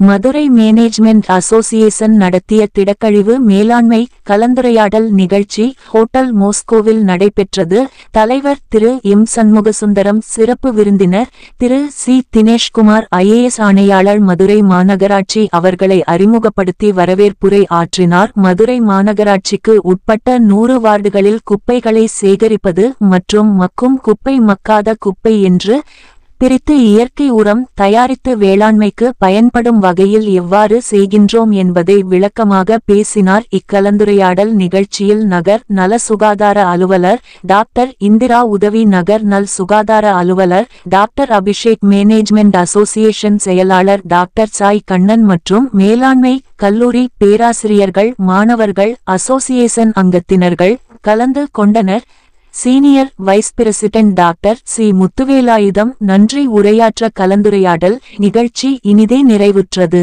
Madurai management association நடத்திய திடக்கழிவு மேலாண்மை கலந்துரையாடல் நிகழ்ச்சி ஹோட்டல் மோஸ்கோவில் நடைபெற்றது. தலைவர் திரு எம் சண்முகசுந்தரம், சிறப்பு விருந்தினர் திரு சி தினேஷ்குமார் IAS ஆணையாளர் மதுரை மாநகராட்சி அவர்களை அறிமுகப்படுத்தி வரவேற்புரை ஆற்றினார். மதுரை மாநகராட்சிக்கு உட்பட்ட 100 வார்டுகளில் குப்பைகளை சேகரிப்பது மற்றும் மக்கும் குப்பை மக்காத குப்பை என்று பிரித்து இயற்கை உரம் தயாரித்து வேளாண்மைக்கு பயன்படும் வகையில் எவ்வாறு செய்கின்றோம் என்பதை விளக்கமாக பேசினார். இக்கலந்துரையாடல் நிகழ்ச்சியில் நகர் நல சுகாதார அலுவலர் டாக்டர் இந்திரா, உதவி நகர் நல் சுகாதார அலுவலர் டாக்டர் அபிஷேக், மேனேஜ்மெண்ட் அசோசியேஷன் செயலாளர் டாக்டர் சாய் கண்ணன் மற்றும் மேலாண்மை கல்லூரி பேராசிரியர்கள், மாணவர்கள், அசோசியேஷன் அங்கத்தினர்கள் கலந்து கொண்டனர். Senior vice president doctor C Muthuvelayudham நன்றி உரையாற்ற கலந்துரையாடல் நிகழ்ச்சி இனிதே நிறைவுற்றது.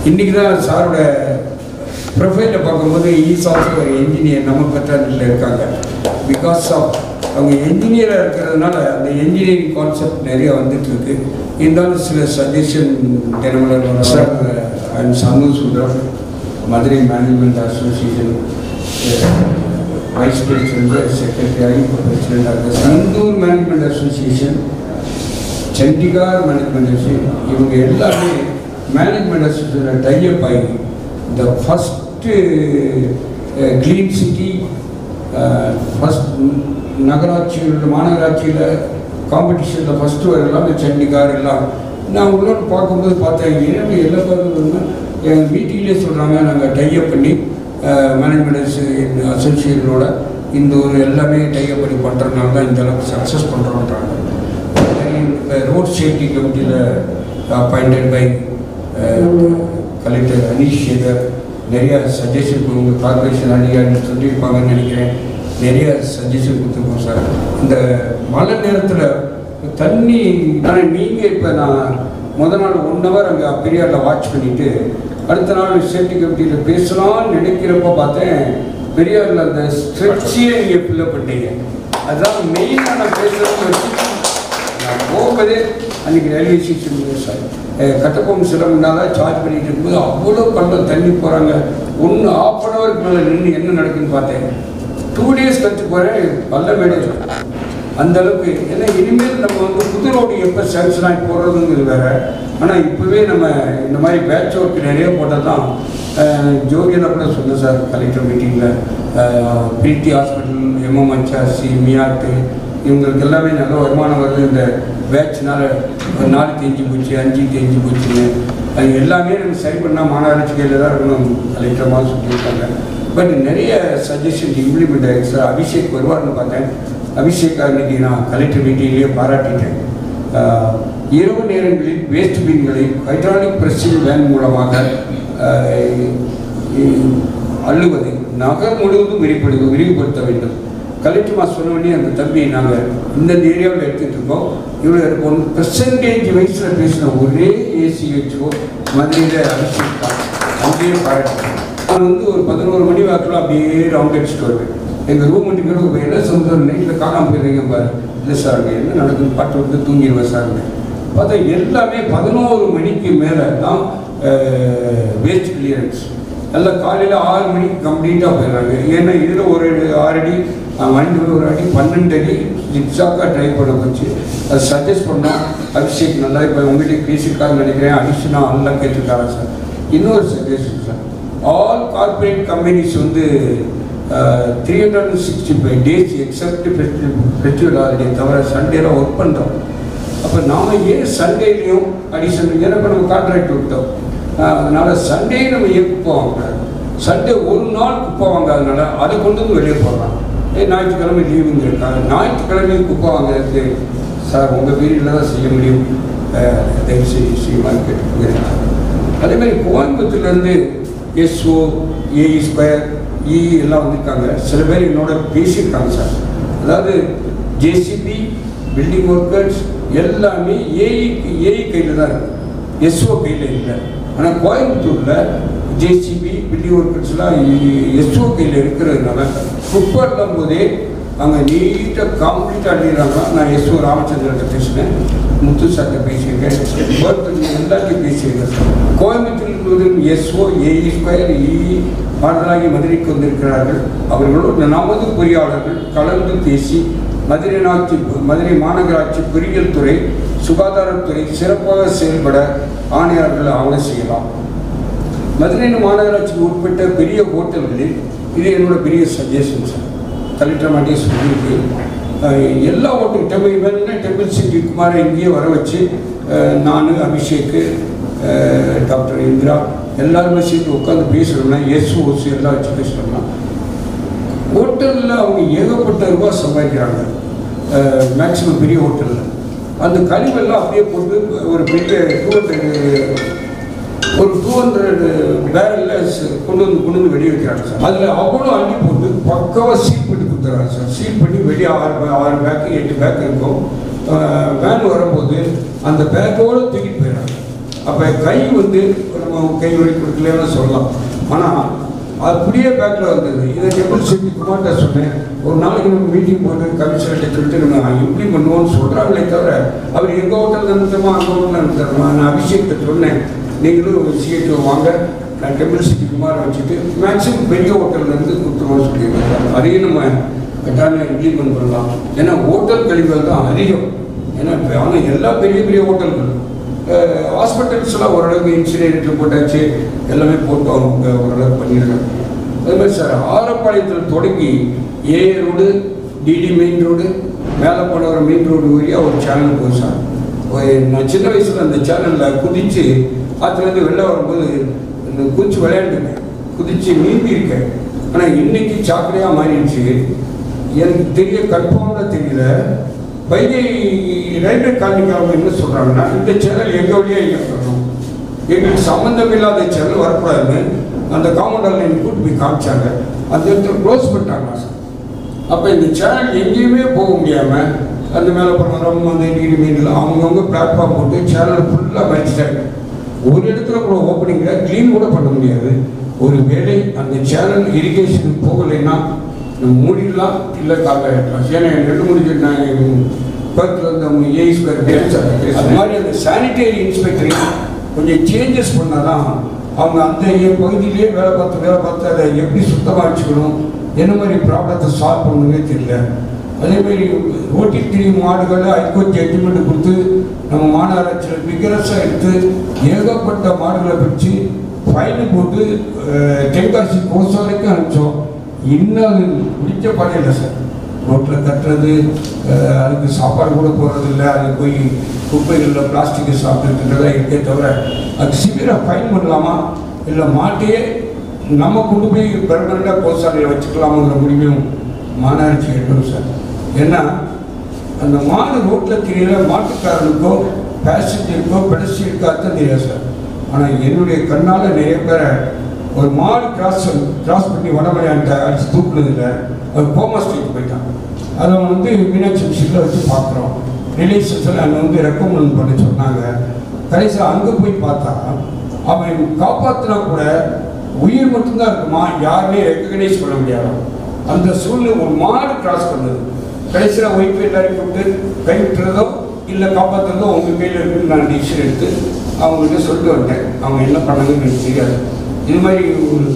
இன்னைக்கு தான் சாரோட ப்ரொஃபைலை பார்க்கும்போது ஈஸ் ஆல்சோ ஒரு என்ஜினியர் நம்ம பத்தாண்டில் இருக்காங்க. பிகாஸ் ஆஃப் அவங்க என்ஜினியராக இருக்கிறதுனால அந்த இன்ஜினியரிங் கான்செப்ட் நிறைய வந்துட்டுருக்கு. இருந்தாலும் சில suggestion Dinamalar sir and Shanmugasundaram, Madurai management association vice president, secretary, president, Santoor management association, Chandigarh management association, இவங்க எல்லாமே மேனேஜ்மெண்ட் அசோசியேஷன் டைப் ஆகி இந்த ஃபஸ்ட்டு க்ளீன் சிட்டி ஃபஸ்ட் நகராட்சியோட மாநகராட்சியில் காம்படிஷனில் ஃபஸ்ட்டு வரலாம் சண்டிகார் எல்லாம். நான் உள்ளோட பார்க்கும்போது பார்த்தேன், ஏன்னா எல்லா பார்க்கணும்னா எங்கள் மீட்டிங்லேயே சொல்கிறாங்க, நாங்கள் டைப் பண்ணி மேனேஜ்மெண்ட் அசோசியேஷனோட இந்த ஒரு எல்லாமே டைப் பண்ணி பண்ணுறதுனால தான் இந்த அளவுக்கு சக்ஸஸ் பண்ணுறோன்றாங்க. ரோட் சேஃப்டி கமிட்டியில் appointed by collector Aneesh Sekar நிறையா சஜஷன் உங்கள் கார்பரேஷன் அதிகாரிகள் சொல்லியிருப்பாங்கன்னு நினைக்கிறேன். நிறைய சஜஷன் கொடுத்துருக்கோம் சார். இந்த மழை நேரத்தில் தண்ணி ஆனால் நீங்கள் இப்போ நான் முதல் நாள் 1 hour அங்கே பெரியாரில் வாட்ச் பண்ணிவிட்டு அடுத்த நாள் சேஃப்டி கமிட்டியில் பேசலாம்னு நினைக்கிறப்ப பார்த்தேன், பெரியாரில் அந்த ஸ்ட்ரெச்சியே நீங்கள் ஃபில்லப் பண்ணிட்டீங்க. அதுதான் மெயினாக நான் பேசுகிறேன்னு வச்சு நான் போகும்போதே அன்றைக்கி ரயில்வே ஸ்டேஷன் சார் கட்டப்பொம்மன் சிலம்புனால சார்ஜ் பண்ணிட்டு இருக்கும்போது அவ்வளோ பள்ளம் தண்ணி போகிறாங்க. 1.5 hour மேலே நின்று என்ன நடக்குதுன்னு பார்த்தேன். 2 days கழிச்சு போகிறேன், பல்ல மேடை அந்த அளவுக்கு. ஏன்னா இனிமேல் நம்ம புது ரோடு எப்போ சேங்ஷன் ஆகி போடுறதுங்கிறது வேறு. ஆனால் இப்போவே நம்ம இந்த மாதிரி பேட்ச் ஒர்க் நிறைய போட்டால் தான் ஜோகியெல்லாம் கூட சொன்னேன் சார் கலெக்டர் மீட்டிங்கில். பிரீத்தி ஹாஸ்பிட்டல், MMHRC, மியாட்டு இவங்களுக்கு எல்லாமே நல்ல வருமானம் வருது. இந்த பேட்ச்னால 4 தேஞ்சு போச்சு, 5 தேஞ்சு போச்சுன்னு அது எல்லாமே நம்ம சரி பண்ணால் மாநகராட்சி கையில் தான் இருக்கணும் கலெக்டர் சொல்லியிருக்காங்க. பட் நிறைய சஜஷன் இம்ப்ளிமெண்ட் ஆகிடுச்சு சார். அபிஷேக் வருவார்னு பார்த்தேன். அபிஷேக் அன்றைக்கி நான் கலெக்டர் மீட்டிங்லேயே பாராட்டிட்டேன். இரவு நேரங்களில் வேஸ்ட் பின்களை ஹைட்ராலிக் பிரஷிங் வேன் மூலமாக அள்ளுவதை நகர் முழுவதும் விரிவுபடுத்த வேண்டும். கலெக்டர் சொன்ன உடனே அந்த தம்பியை நாங்கள் இந்த ஏரியாவில் எடுத்துகிட்டு இருக்கோம். இவ்வளோ 1% வயசில் பேசின ஒரே ACHO மதுரையில் அபிஷேக் தான். அங்கேயே பாராட்டிட்டேன். நான் ஒரு 11 மணி வாக்கில் அப்படியே ரவுண்ட் அடிச்சுட்டு வருவேன். எங்கள் ரூம் கூட இப்போ என்ன சொல்கிறேன், நைட்டில் காணாமல் போயிருக்கீங்க பாரு. இல்லை சார், என்ன நடக்குது பாட்டு வந்து தூங்கிடுவேன் சார்ங்க. பார்த்தா எல்லாமே 11 மணிக்கு மேலே தான் வேஸ்ட் கிளியரன்ஸ். எல்லாம் காலையில் 6 மணிக்கு கம்ப்ளீட்டாக போயிடுறாங்க. ஏன்னா இதில் ஒரு 6 அடி, மணிக்கு ஒரு அடி, 12 அடி ஜிக்ஸாக்காக ட்ரை பண்ண வச்சு அதை சஜஸ்ட் பண்ணோம். அபிஷேக் நல்லா இப்போ உங்கள்கிட்ட பேசியிருக்காருன்னு நினைக்கிறேன். அடிஷனாக நல்லா கேட்டிருக்காரா சார். இன்னொரு suggestion sir, all corporate companies 365 days accept festival holiday தவிர சண்டேலாம் ஒர்க் பண்ணுறோம். அப்போ நாம் ஏன் சண்டேலையும் அடிஷனல், ஏன்னா இப்போ நம்ம கான்ட்ராக்ட் விட்டோம். அதனால் சண்டே நம்ம ஏன் குப்பை வாங்கக்கூடாது? சண்டே ஒரு நாள் குப்பை வாங்காதனால அதை கொண்டு வந்து வெளியே போடுறான். ஞாயிற்றுக்கிழமை லீவுங்க இருக்காங்க. ஞாயிற்றுக்கிழமையும் குப்பை வாங்குறதுக்கு சார் உங்கள் வீட்டில் தான் செய்ய முடியும், தயவுசெய்து செய்யலான்னு கேட்டுருக்காங்க. அதேமாதிரி கோயம்புத்தூர்லேருந்து SO, AE² எல்லாம் வந்திருக்காங்க. சில பேர் என்னோட பேசியிருக்காங்க சார். அதாவது JCB, பில்டிங் ஒர்க்கர்ஸ் எல்லாமே ஏஇ கையில் தான் இருக்குது, SO கையில் இல்லை. ஆனால் கோயம்புத்தூரில் JCB, பில்டிங் ஒர்க்கர்ஸ்லாம் SO கையில் இருக்கிறதுனால குப்பை போதே அங்கே நீட்டாக கம்ப்ளீட்டாக அடிக்கிறாங்க. நான் எஸ்ஓ ராமச்சந்திரன்கிட்ட பேசினேன், முத்து சார்கிட்ட பேசியிருக்கேன், எல்லாத்தையும் பேசியிருக்கேன் சார். கோயம்புத்தூர் எஸ்ஓ ஏஇ2 மாடலாகி மதுரைக்கு வந்திருக்கிறார்கள். அவர்களோடு நமது பொறியாளர்கள் கலந்து பேசி மதுரை மாநகராட்சி பொறியியல் துறை, சுகாதாரத்துறை சிறப்பாக செயல்பட ஆணையாளர்கள் ஆவண செய்யலாம். மதுரை மாநகராட்சிக்கு உட்பட்ட பெரிய ஹோட்டல்களில் இது என்னோட பெரிய சஜஷன் சார். கலெக்டர் மாட்டே சொல்லியிருக்கு. எல்லா ஹோட்டல் டெம்பிள் சிட்டி குமாரை இங்கேயே வர வச்சு நான், அபிஷேக், டாக்டர் இந்திரா எல்லாருமே சேர்த்து உட்காந்து பேசுகிறோம்னா, எஸ்ஓசி எல்லாம் வச்சு பேசுகிறோம்னா, ஹோட்டலில் அவங்க ஏகப்பட்ட ரூபாய் சம்பாதிக்கிறாங்க. மேக்ஸிமம் பெரிய ஹோட்டலில் அந்த கழிவெல்லாம் அப்படியே போட்டு ஒரு பெரிய 200 பேரலில் கொண்டு வந்து வெளியே வைக்கிறாங்க சார். அதில் அவ்வளோ அள்ளி போட்டு பக்காவாக சீல் பண்ணி கொடுத்துறாங்க சார். சீல் பண்ணி வெளியே 6 பேக்கு 8 பேக் இருக்கும். வேன் வரும்போது அந்த பேக்கோடு தூக்கிட்டு போயிடறாங்க. அப்போ கை நம்ம கை வழி கொடுக்கலன்னு சொல்லலாம். ஆனால் அப்படியே பேக்கில் வந்தது. இதை டெம்பிள் சிட்டி குமார்ட்ட சொன்னேன், ஒரு நாளைக்கு நம்ம மீட்டிங் போட்டு கமிஷனர்கிட்ட சொல்லிட்டு நம்ம எப்படி பண்ணுவோம்னு சொல்கிறாங்களே தவிர அவர் எங்கள் ஹோட்டலில் இருந்துட்டோமா அங்கே ஹோட்டலில் இருந்துட்டோமா. நான் அபிஷேகத்தை சொன்னேன், நீங்களும் சிஎட்டு வாங்க, நான் டெம்பிள் சிட்டி குமாரை வச்சுட்டு மேக்ஸிமம் பெரிய ஹோட்டல்லேருந்து கொடுத்துருவோம்னு சொல்லியிருக்கேன். அதையும் நம்ம கட்டாயம் இம்ப்ளிமெண்ட் பண்ணலாம். ஏன்னா ஹோட்டல் கழிவுகள் தான் அதிகம். ஏன்னா ஆனால் எல்லா பெரிய ஹோட்டல்கள் ஹாஸ்பிட்டல்ஸ்லாம் ஓரளவுக்கு இன்சிடென்ட் போட்டாச்சு, எல்லாமே போட்டு அவங்க ஓரளவுக்கு பண்ணியிருக்காங்க. அது மாதிரி சார் ஆரப்பாளையத்தில் தொடங்கி AA road, TT main road, மேலே போனவர மெயின் ரோடு வழியாக ஒரு சேனல் போய் சார். நான் சின்ன வயசில் அந்த சேனலில் குதித்து அதுலேருந்து வெளில வரும்போது இந்த குதிச்சு விளையாண்டுருக்கேன், குதித்து நீந்தி இருக்கேன். ஆனால் இன்னைக்கு சாக்கடையாக மாறிடுச்சு. எனக்கு தெரிய கன்ஃபார்மாக தெரியல. வைகை ரயில்வே காலனிக்காரங்க என்ன சொல்கிறாங்கன்னா, இந்த சேனல் எங்கள் வழியாக இயக்கணும், எங்களுக்கு சம்மந்தம் இல்லாத சேனல் வரக்கூடாதுன்னு அந்த காம்பவுண்டால் எனக்கு கூட்டு போய் காமிச்சாங்க. அந்த இடத்துல க்ளோஸ் பண்ணிட்டாங்க சார். அப்போ இந்த சேனல் எங்கேயுமே போக முடியாமல் அந்த மேலே போகிறோம் அந்த நீடி மீன்லாம் அவங்கவுங்க பிளாட்ஃபார்ம் போட்டு சேனல் ஃபுல்லாக மறைச்சிட்டாங்க. ஒரு இடத்துல கூட ஓப்பனிங்கில் க்ளீன் கூட பண்ண முடியாது. ஒரு வேளை அந்த சேனல் இரிகேஷனுக்கு போகலைன்னா நம்ம மூடிடலாம், இல்லை காப்பாற்றலாம். ஏன்னா 2 நான் பக்கத்தில் வந்து அவங்க ஏஇ2 அது மாதிரி அந்த சானிடரி இன்ஸ்பெக்டரையும் கொஞ்சம் சேஞ்சஸ் பண்ணால் தான் அவங்க அந்த பகுதியிலேயே வேலை பார்த்து அதை எப்படி சுத்தமாக வச்சுக்கணும், என்ன மாதிரி ப்ராப்ளத்தை சால்வ் பண்ணணுமே தெரியல. அதேமாதிரி ரோட்டில் திரியும் மாடுகளை ஹைகோர்ட் ஜட்ஜ்மெண்ட் கொடுத்து நம்ம மாநகராட்சியில் விகரஸாக எடுத்து ஏகப்பட்ட மாடுகளை பிடிச்சி ஃபைனு போட்டு தென்காசி கோச வரைக்கும் அனுப்பிச்சோம். இன்னும் அது பிடிச்ச பாடம் இல்லை சார். ரோட்டில் கட்டுறது, அதுக்கு சாப்பாடு கூட போகிறது இல்லை, அது போய் குப்பைகளில் பிளாஸ்டிக்கை சாப்பிட்டுன்றதெல்லாம் இருக்கே தவிர அது சிவியராக ஃபைன் பண்ணலாமா, இல்லை மாட்டையே நம்ம கொண்டு போய் பெர்மனண்டாக கோசாலையில் வச்சுக்கலாமாங்கிற முடிவையும் மாநகராட்சி எடுக்கணும் சார். ஏன்னா அந்த மாடு ரோட்டில் தெரியல, மாட்டுக்காரனுக்கோ பேசஞ்சருக்கோ பெடஸ்ட்ரியனுக்கோ அர்த்தம் தெரியாது சார். ஆனால் என்னுடைய கண்ணால் நிறைய பேரை ஒரு மாடு கிராஸ் பண்ணி வடமலையான்ட்ட அடிச்சு தூக்குனதில்லை, அவர் கோமா ஸ்டேஜ் போயிட்டான். அதை மீனாட்சி மிஷினில் வச்சு பார்க்குறோம். ரிலேஷன்ஸில் அங்கே ரெக்கமெண்ட் பண்ண சொன்னாங்க. கடைசியில் அங்கே போய் பார்த்தா அவன் காப்பாற்றினா கூட உயிர் மட்டும்தான் இருக்குமா, யாருமே ரெக்கக்னைஸ் பண்ண முடியாது. அந்த சூழ்நிலை ஒரு மாடு கிராஸ் பண்ணுது. கடைசியில் ஒய்ஃபை எல்லாரையும் கூப்பிட்டு கை விட்டுறதோ இல்லை காப்பாற்றுறதோ உங்கள் கையில் இருக்குன்னு நான் டிசிஷன் எடுத்து அவங்ககிட்ட சொல்லிட்டு வந்தேன். அவங்க என்ன பண்ணாங்கன்னு எனக்கு தெரியாது. இது மாதிரி ஒரு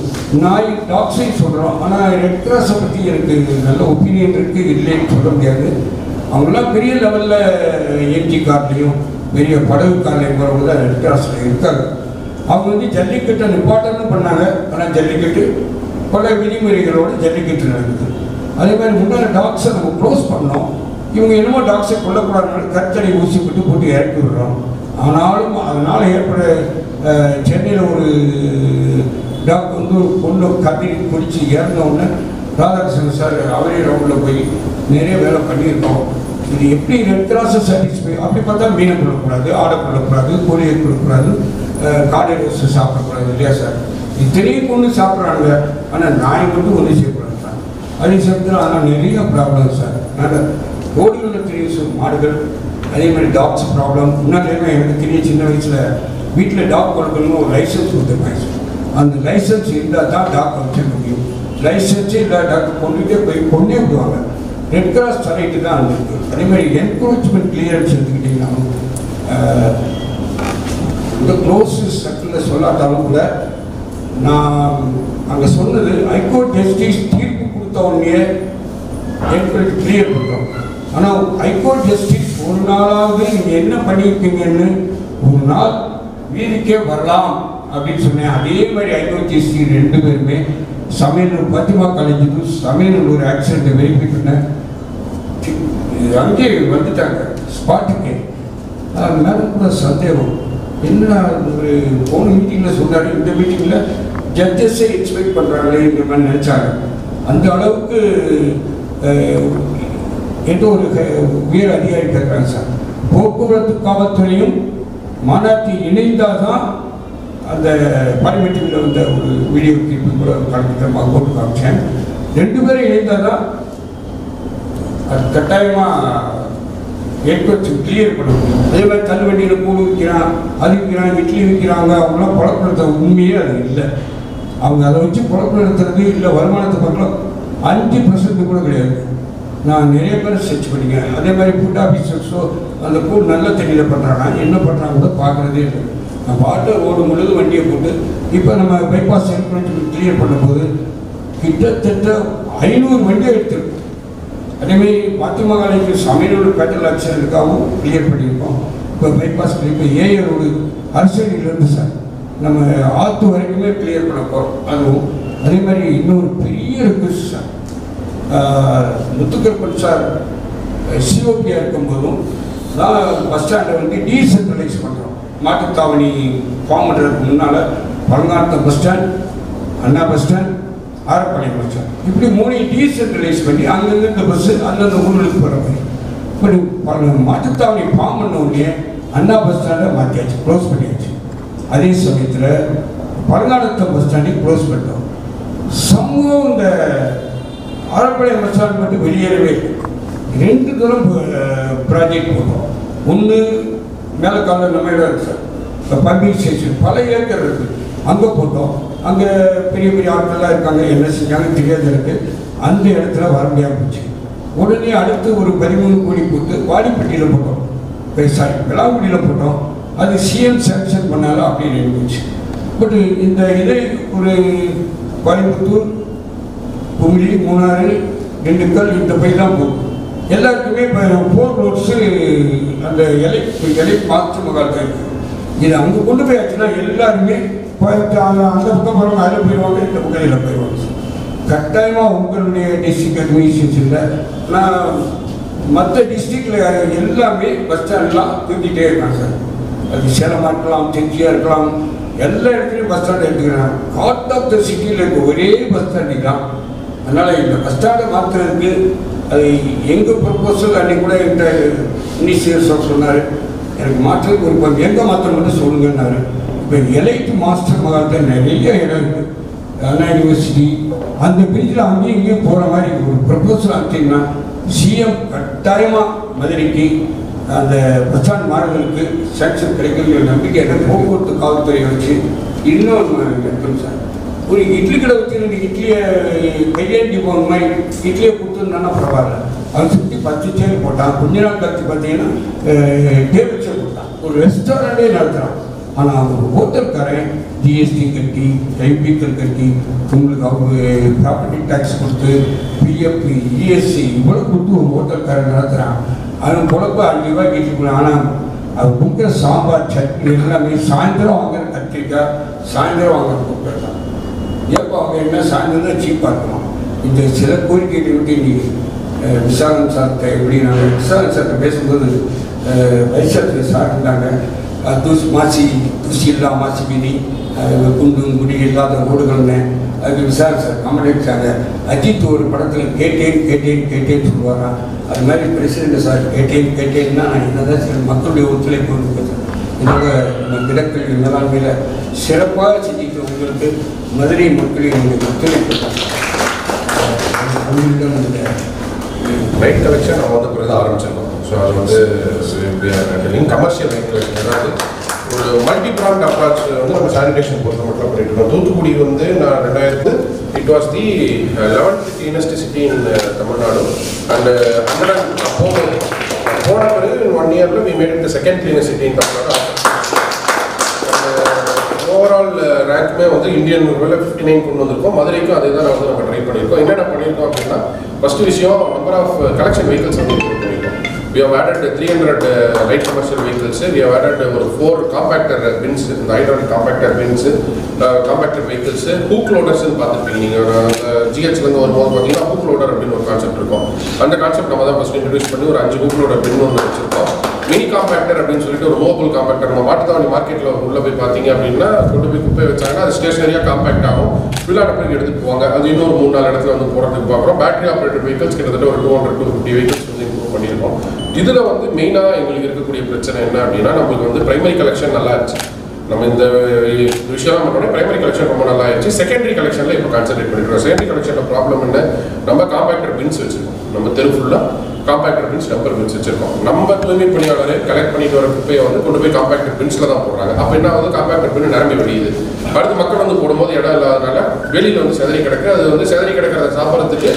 நாய் டாக்ஸை சொல்கிறோம். ஆனால் ரெட் கிராஸை பற்றி எனக்கு நல்ல ஒப்பீனியன் இருக்குது, இல்லைன்னு சொல்ல முடியாது. அவங்களாம் பெரிய லெவலில் என்ஜி கார்லையும் பெரிய படகு கார்லையும் போகிறவங்க தான் ரெட் கிராஸில் இருக்காங்க. அவங்க ஜல்லிக்கட்டை நிப்பாட்டன்னு பண்ணாங்க. ஆனால் ஜல்லிக்கட்டு பல விதிமுறைகளோடு ஜல்லிக்கட்டு நடக்குது. அதே மாதிரி முன்னாடி டாக்ஸை நம்ம க்ளோஸ் பண்ணோம். இவங்க என்னமோ டாக்ஸை கொல்லக்கூடாதுனால கத்தடை ஊசி போட்டு இறக்கி விடுறோம். ஆனாலும் அதனால் ஏற்பட சென்னையில் ஒரு டாக் பொண்ணு கத்தி குடிச்சு இறந்தவுடனே ராதாகிருஷ்ணன் சார் அவரே ரவுண்டில் போய் நிறைய வேலை பண்ணியிருக்கோம். இது எப்படி ரெட் கிராஸை சாட்டிஸ்ஃபை, அப்படி பார்த்தா மீனை கொள்ளக்கூடாது, ஆடை கொள்ளக்கூடாது, கோழியை கொள்ளக்கூடாது, காடை ரோஸை சாப்பிடக்கூடாது இல்லையா சார்? இத்தனையும் கொண்டு சாப்பிட்றாங்க. ஆனால் நாய் மட்டும் ஒன்றும் செய்யக்கூடாது. அதே சமயத்தில் ஆனால் நிறைய ப்ராப்ளம் சார். அதனால் ரோடுகளில் தெரிய மாடுகள், அதே மாதிரி டாக்ஸ் ப்ராப்ளம். முன்னாடியுமே எனக்கு தெரிய சின்ன வயசில் வீட்டில் டாக் வளர்க்கணும்னு ஒரு லைசன்ஸ் கொடுத்துருப்பாங்க சார். அந்த லைசன்ஸ் இருந்தால் தான் டாக் வச்சுக்க முடியும். லைசன்ஸே இல்லை டாக்டர் கொண்டுகிட்டே போய் கொண்டே விடுவாங்க. ரெட் கிராஸ் சைட்டு தான் இருந்திருக்கு. அதே மாதிரி என்க்ரோச்மெண்ட் கிளியரன்ஸ் எடுத்துக்கிட்டிங்கன்னா இந்த க்ளோஸ் சர்க்கிளில் சொல்லாட்டாலும் கூட நான் அங்கே சொன்னது ஹைகோர்ட் ஜஸ்டிஸ் தீர்ப்பு கொடுத்த உடனே என்க்ரோச் கிளியர் பண்ணுறோம். ஆனால் ஹைகோர்ட் ஜஸ்டிஸ் ஒரு நாளாவது நீங்கள் என்ன பண்ணியிருக்கீங்கன்னு ஒரு நாள் வீதிக்கே வரலாம் அப்படின்னு சொன்னேன். அதே மாதிரி ஹைகோர்ட் ஜஸ்டிஸ் 2 பேருமே சமையலூர் பத்திமா காலேஜுக்கு சமையலூர் ஒரு ஆக்சிடென்ட்டை வெரிஃபை பண்ண அங்கே வந்துட்டாங்க ஸ்பாட்டுக்கு. மேலே கூட சந்தேகம் என்ன ஒரு போன மீட்டிங்கில் சொன்னார், இந்த மீட்டிங்கில் ஜட்ஜஸை எக்ஸ்பெக்ட் பண்ணுறாங்களே இந்த மாதிரி நினச்சாங்க. அந்த அளவுக்கு ஏதோ ஒரு உயர் அதிகாரி கேட்குறாங்க சார். போக்குவரத்து காவல்துறையும் மாநாட்டி இணைந்தால் தான் அந்த பார்லிமெண்ட்டில் வந்த ஒரு வீடியோ கிளிப்பு கூட காண்பிக்கிறமாக போட்டு காமிச்சேன். 2 பேரும் இணைந்தால் தான் அது கட்டாயமாக ஏற்படுத்தி கிளியர் பண்ண முடியும். அதே மாதிரி தள்ளுவண்டியில் கூடு விற்கிறான், அது விற்கிறான், இட்லி விற்கிறாங்க, அவங்களாம் பழப்படுத்த உண்மையே அது இல்லை. அவங்க அதை வச்சு பழப்பு நடத்துறது இல்லை. வருமானத்தை பார்க்கலாம் 5% கூட கிடையாது. நான் நிறைய பேர் சர்ச் பண்ணிக்கிறேன். அதே மாதிரி ஃபுட் ஆஃபீஸர்ஸோ அந்த கூடு நல்ல தண்ணியில் பண்ணுறாங்க, என்ன பண்ணுறாங்க கூட பார்க்குறதே இல்லை. நான் பாட்டு ரோடு முழுது வண்டியை போட்டு இப்போ நம்ம பைபாஸ் என்க்ரோச்மெண்ட் கிளியர் பண்ணும்போது கிட்டத்தட்ட 500 வண்டியை எடுத்துருக்கோம். அதேமாதிரி பாத்திமா காலேஜ் சமையலூர் பேட்டல் ஆக்சிடென்ட்டுக்காகவும் கிளியர் பண்ணியிருக்கோம். இப்போ பைபாஸ் இப்போ ஏஏ ரோடு அரசியலிருந்து சார் நம்ம ஆற்று வரைக்குமே கிளியர் பண்ண போகிறோம். அதுவும் அதே மாதிரி இன்னொரு பெரிய ரிக்வெஸ்ட் சார், முத்துக்கருப்பன் சார் சிஓபியாக இருக்கும்போதும் நான் பஸ் ஸ்டாண்டை வந்து டீசென்ட்ரலைஸ் பண்ணுறோம். மாட்டுத்தாவணி ஃபார்ம் பண்ணுறதுக்கு முன்னால் பழங்காலத்து bus stand, Anna bus stand, Arappalayam bus stand, இப்படி 3 டீசென்ட்ரலைஸ் பண்ணி அங்கங்கே இந்த பஸ்ஸு அந்தந்த ஊர்களுக்கு போகிற மாதிரி. இப்படி மாட்டுத்தாவணி ஃபார்ம் பண்ண உடனே அண்ணா பஸ் ஸ்டாண்டை மாற்றியாச்சு, க்ளோஸ் பண்ணியாச்சு. அதே சமயத்தில் பழங்காலத்து பஸ் ஸ்டாண்டையும் க்ளோஸ் பண்ணிட்டோம். சமூகம் இந்த ஆரப்பாளையம் பஸ் ஸ்டாண்ட் மட்டும் வெளியேறவே 2 தூரம் ப்ராஜெக்ட் போட்டோம். ஒன்று மேலே கால நம்ம இடம் இருக்குது சார், இப்போ பம்பிங் ஸ்டேஷன் பல ஏக்கர் இருக்குது, அங்கே போட்டோம். அங்கே பெரிய பெரிய ஆட்கள்லாம் இருக்காங்க, என்ன செஞ்சாங்க தெரியாது எனக்கு. அந்த இடத்துல வர முடியாமல் போச்சு. உடனே அடுத்து ஒரு 13 கோடி போட்டு வாடிப்பட்டியில் போட்டோம், சாரி விளாங்குடியில் போட்டோம். அது சிஎம் சேங்ஷன் பண்ணாலும் அப்படியே நின்றுச்சு. பட் இந்த இதை ஒரு கோயம்புத்தூர், குமிழி, மூணாறு, திண்டுக்கல் இந்த போய் தான் போகும். எல்லாருக்குமே இப்போ 4 ரோட்ஸு அந்த இலை மாற்று மகால் இருக்குது. இது அங்கே கொண்டு போயாச்சுன்னா எல்லாருமே அந்த பக்கம் போகிறவங்க அதில் போயிடுவாங்க, இந்த பக்கம் இதில் போயிடுவாங்க. கட்டாயமாக உங்களுடைய டிஸ்ட்ரிக்ட் அட்மினிஸ்ட்ரேஷனில் நான் மற்ற டிஸ்ட்ரிக்டில் எல்லாமே பஸ் ஸ்டாண்ட்லாம் தூக்கிட்டே இருக்காங்க சார். அது சேலமாக இருக்கலாம், திருச்சியாக இருக்கலாம், எல்லா இடத்துலையும் பஸ் ஸ்டாண்ட் எடுத்துக்கிறாங்க. ஹார்ட் ஆஃப் த சிட்டியில் இருக்க ஒரே பஸ் ஸ்டாண்டு தான். அதனால் இந்த பஸ் ஸ்டாண்டை மாற்றுறதுக்கு அது எங்கள் ப்ரொப்போசல் அன்றைக்கி கூட என்கிட்ட மினிஸ்டர் சொன்னார், எனக்கு மாற்றுறதுக்கு ஒரு எங்கே மாற்றம் மட்டும் சொல்லுங்கன்னாரு. இப்போ எலைட் மாஸ்டர் மகால்கிட்ட நிறைய இடம் இருக்குது, அண்ணா யூனிவர்சிட்டி அந்த பிரிட்ஜில் அங்கேயும் இங்கேயும் போகிற மாதிரி ஒரு ப்ரொப்போசல் அனுப்பிச்சிங்கன்னா சிஎம் கட்டாயமாக மதுரைக்கு அந்த பஸ் ஸ்டாண்ட் மாணவர்களுக்கு சேங்ஷன் கிடைக்கிற நம்பிக்கை எனக்கு போக்குவரத்து காவல்துறையை வச்சு இன்னொன்று இருக்கணும் சார். ஒரு இட்லி கடை வச்சு 2 இட்லியை கையேந்தி போன மாதிரி இட்லியை கொடுத்துருந்தானா பரவாயில்ல. அதை சுற்றி 10 சேர் போட்டான். கொஞ்ச நாள் கழிச்சு பார்த்தீங்கன்னா டேபிள் சேர் போட்டான். ஒரு ரெஸ்டாரண்ட்டே நடத்துகிறான். ஆனால் அவங்க ஹோட்டல்காரன் ஜிஎஸ்டி கட்டி, ஐபிக்கள் கட்டி, உங்களுக்கு அவங்க ப்ராப்பர்ட்டி டேக்ஸ் கொடுத்து, பிஎஃப், இஎஸ்சி இவ்வளோ கொடுத்து ஒரு ஹோட்டல்காரன் நடத்துகிறான். அவன் பொழப்பு 5 ரூபாய் கேட்டுக்கலாம். ஆனால் அது கொடுக்குற சாம்பார், சட்னி எல்லாமே சாயந்தரம் வாங்குற கத்திரிக்காய், சாயந்தரம் வாங்குற குக்கர் தான். ஏப்போ அவங்க என்ன சாயந்தரம் தான் சீப்பாக இருக்குமா? இந்த சில கோரிக்கைகளை விட்டு இன்றைக்கி விசாரணை சார்கிட்ட எப்படி நாங்கள் விசாரணை சார்கிட்ட பேசும்போது வைசாத்தில் சார் இருந்தாங்க. தூசி இல்லாம மாசி மீதி குண்டும் குடி இல்லாத ரோடுகள்னு அதுக்கு விசாரணை சார் கமெண்ட் அடித்தாங்க. அஜித் ஒரு படத்தில் கேட்டேன்னு சொல்லுவாராம். அது மாதிரி பிரசிடென்ட் சார் கேட்டேன்னா நான் என்னதான் சில மக்களுடைய ஒத்துழைப்பு கொடுப்பேன் சார். என்னோட திடக்கல்வி மேலாண்மையில் சிறப்பாக செஞ்சுட்டு உங்களுக்கு மதுரை மக்களின் ஒத்துழைப்பு ரைட் கலெக்ஷன் நம்ம வந்து பிறகு ஆரம்பிச்சிருக்கோம். ஸோ அது வந்து கமர்ஷியல் ரைட் கலெக்ஷன், அதாவது ஒரு மல்டி பிராண்ட் அப்ராச் வந்து நம்ம சானிடேஷன் பொறுத்த மட்டும் பண்ணிட்டு இருக்கோம். தூத்துக்குடி வந்து நான் 2000 it was the 11th cleanest city in Tamil Nadu. And 100 போன பிறகு 1 yearல we made it the second cleanest city in Tamil Nadu. Overall ரேங்க்குமே வந்து இந்தியன் 59 கொண்டு வந்திருக்கோம். மதுரைக்கும் அதே தான் வந்து நம்ம ட்ரை பண்ணியிருக்கோம். என்னென்ன பண்ணியிருக்கோம் அப்படின்னா, ஃபர்ஸ்ட் விஷயம் நம்பர் ஆஃப் கலெக்ஷன் வெஹிக்கிள்ஸ் வந்து பண்ணியிருக்கோம். We have added 300 light commercial vehicles. We have added ஒரு 4 compactor bins, இந்த hydraulic compactor bins, compactor vehicles, hook loaders பார்த்துருப்பீங்க நீங்கள். ஜிஹெச்லேருந்து வரும்போது பார்த்தீங்கன்னா hook loader அப்படின்னு ஒரு கான்செப்ட் இருக்கும். அந்த கான்செப்ட் நம்ம தான் ஃபஸ்ட் இன்ட்ரடியூஸ் பண்ணி ஒரு 5 hook loader bin ஒன்று வச்சுருக்கோம். மினி காம்பேக்டர் அப்படின்னு சொல்லிட்டு ஒரு மூவபிள் காம்பேக்டர். நம்ம மாட்டுத்தாவணி மார்க்கெட்டில் உள்ளே போய் பார்த்தீங்க அப்படின்னா கொண்டு போய் குப்பை வச்சாங்கன்னா அது ஸ்டேஷனரியாக காம்பேக்ட் ஆகும். விளையாட போய் எடுத்துட்டு போவாங்க. அது இன்னொரு 3-4 இடத்துல வந்து போகிறதுக்கு பார்க்குறோம். பேட்டரி ஆப்ரேட்டட் வெஹிக்கிள்ஸ் கிட்டத்தட்ட ஒரு 200-250 வெஹிக்கிள்ஸ் வந்து இம்ப்ரூவ் பண்ணியிருக்கோம். இதில் வந்து மெயினாக எங்களுக்கு இருக்கக்கூடிய பிரச்சனை என்ன அப்படின்னா, நம்மளுக்கு வந்து பிரைமரி கலெக்ஷன் நல்லா இருந்துச்சு. நம்ம இந்த விஷயம் பண்ணோடனே பிரைமரி கலெக்ஷன் ரொம்ப நல்லா ஆயிடுச்சு. செகண்டரி கலெக்ஷனில் இப்போ கான்சென்ட்ரேட் பண்ணிக்கிறோம். செகண்டரி கலெக்ஷனில் ப்ராப்ளம் என்ன, நம்ம காம்பேக்டர் பின்ஸ் வச்சுருக்கோம். நம்ம தெரு ஃபுல்லாக காம்பேக்டர் பின்ஸ், டம்பர் பின்ஸ் வச்சிருக்கோம். நம்ம தூய்மை பணியாளரை கலெக்ட் பண்ணிட்டு வர குப்பையை வந்து கொண்டு போய் காம்பேக்டர் பின்ஸில் தான் போடுறாங்க. அப்போ என்ன வந்து காம்பேக்டர் பின் நிரம்பி வெளியுது. அடுத்து மக்கள் வந்து போடும்போது இடம் இல்லாதனால வெளியில் வந்து செதறி கிடக்கு. அது வந்து செதறி கிடக்கிறத சாப்பிட்றதுக்கு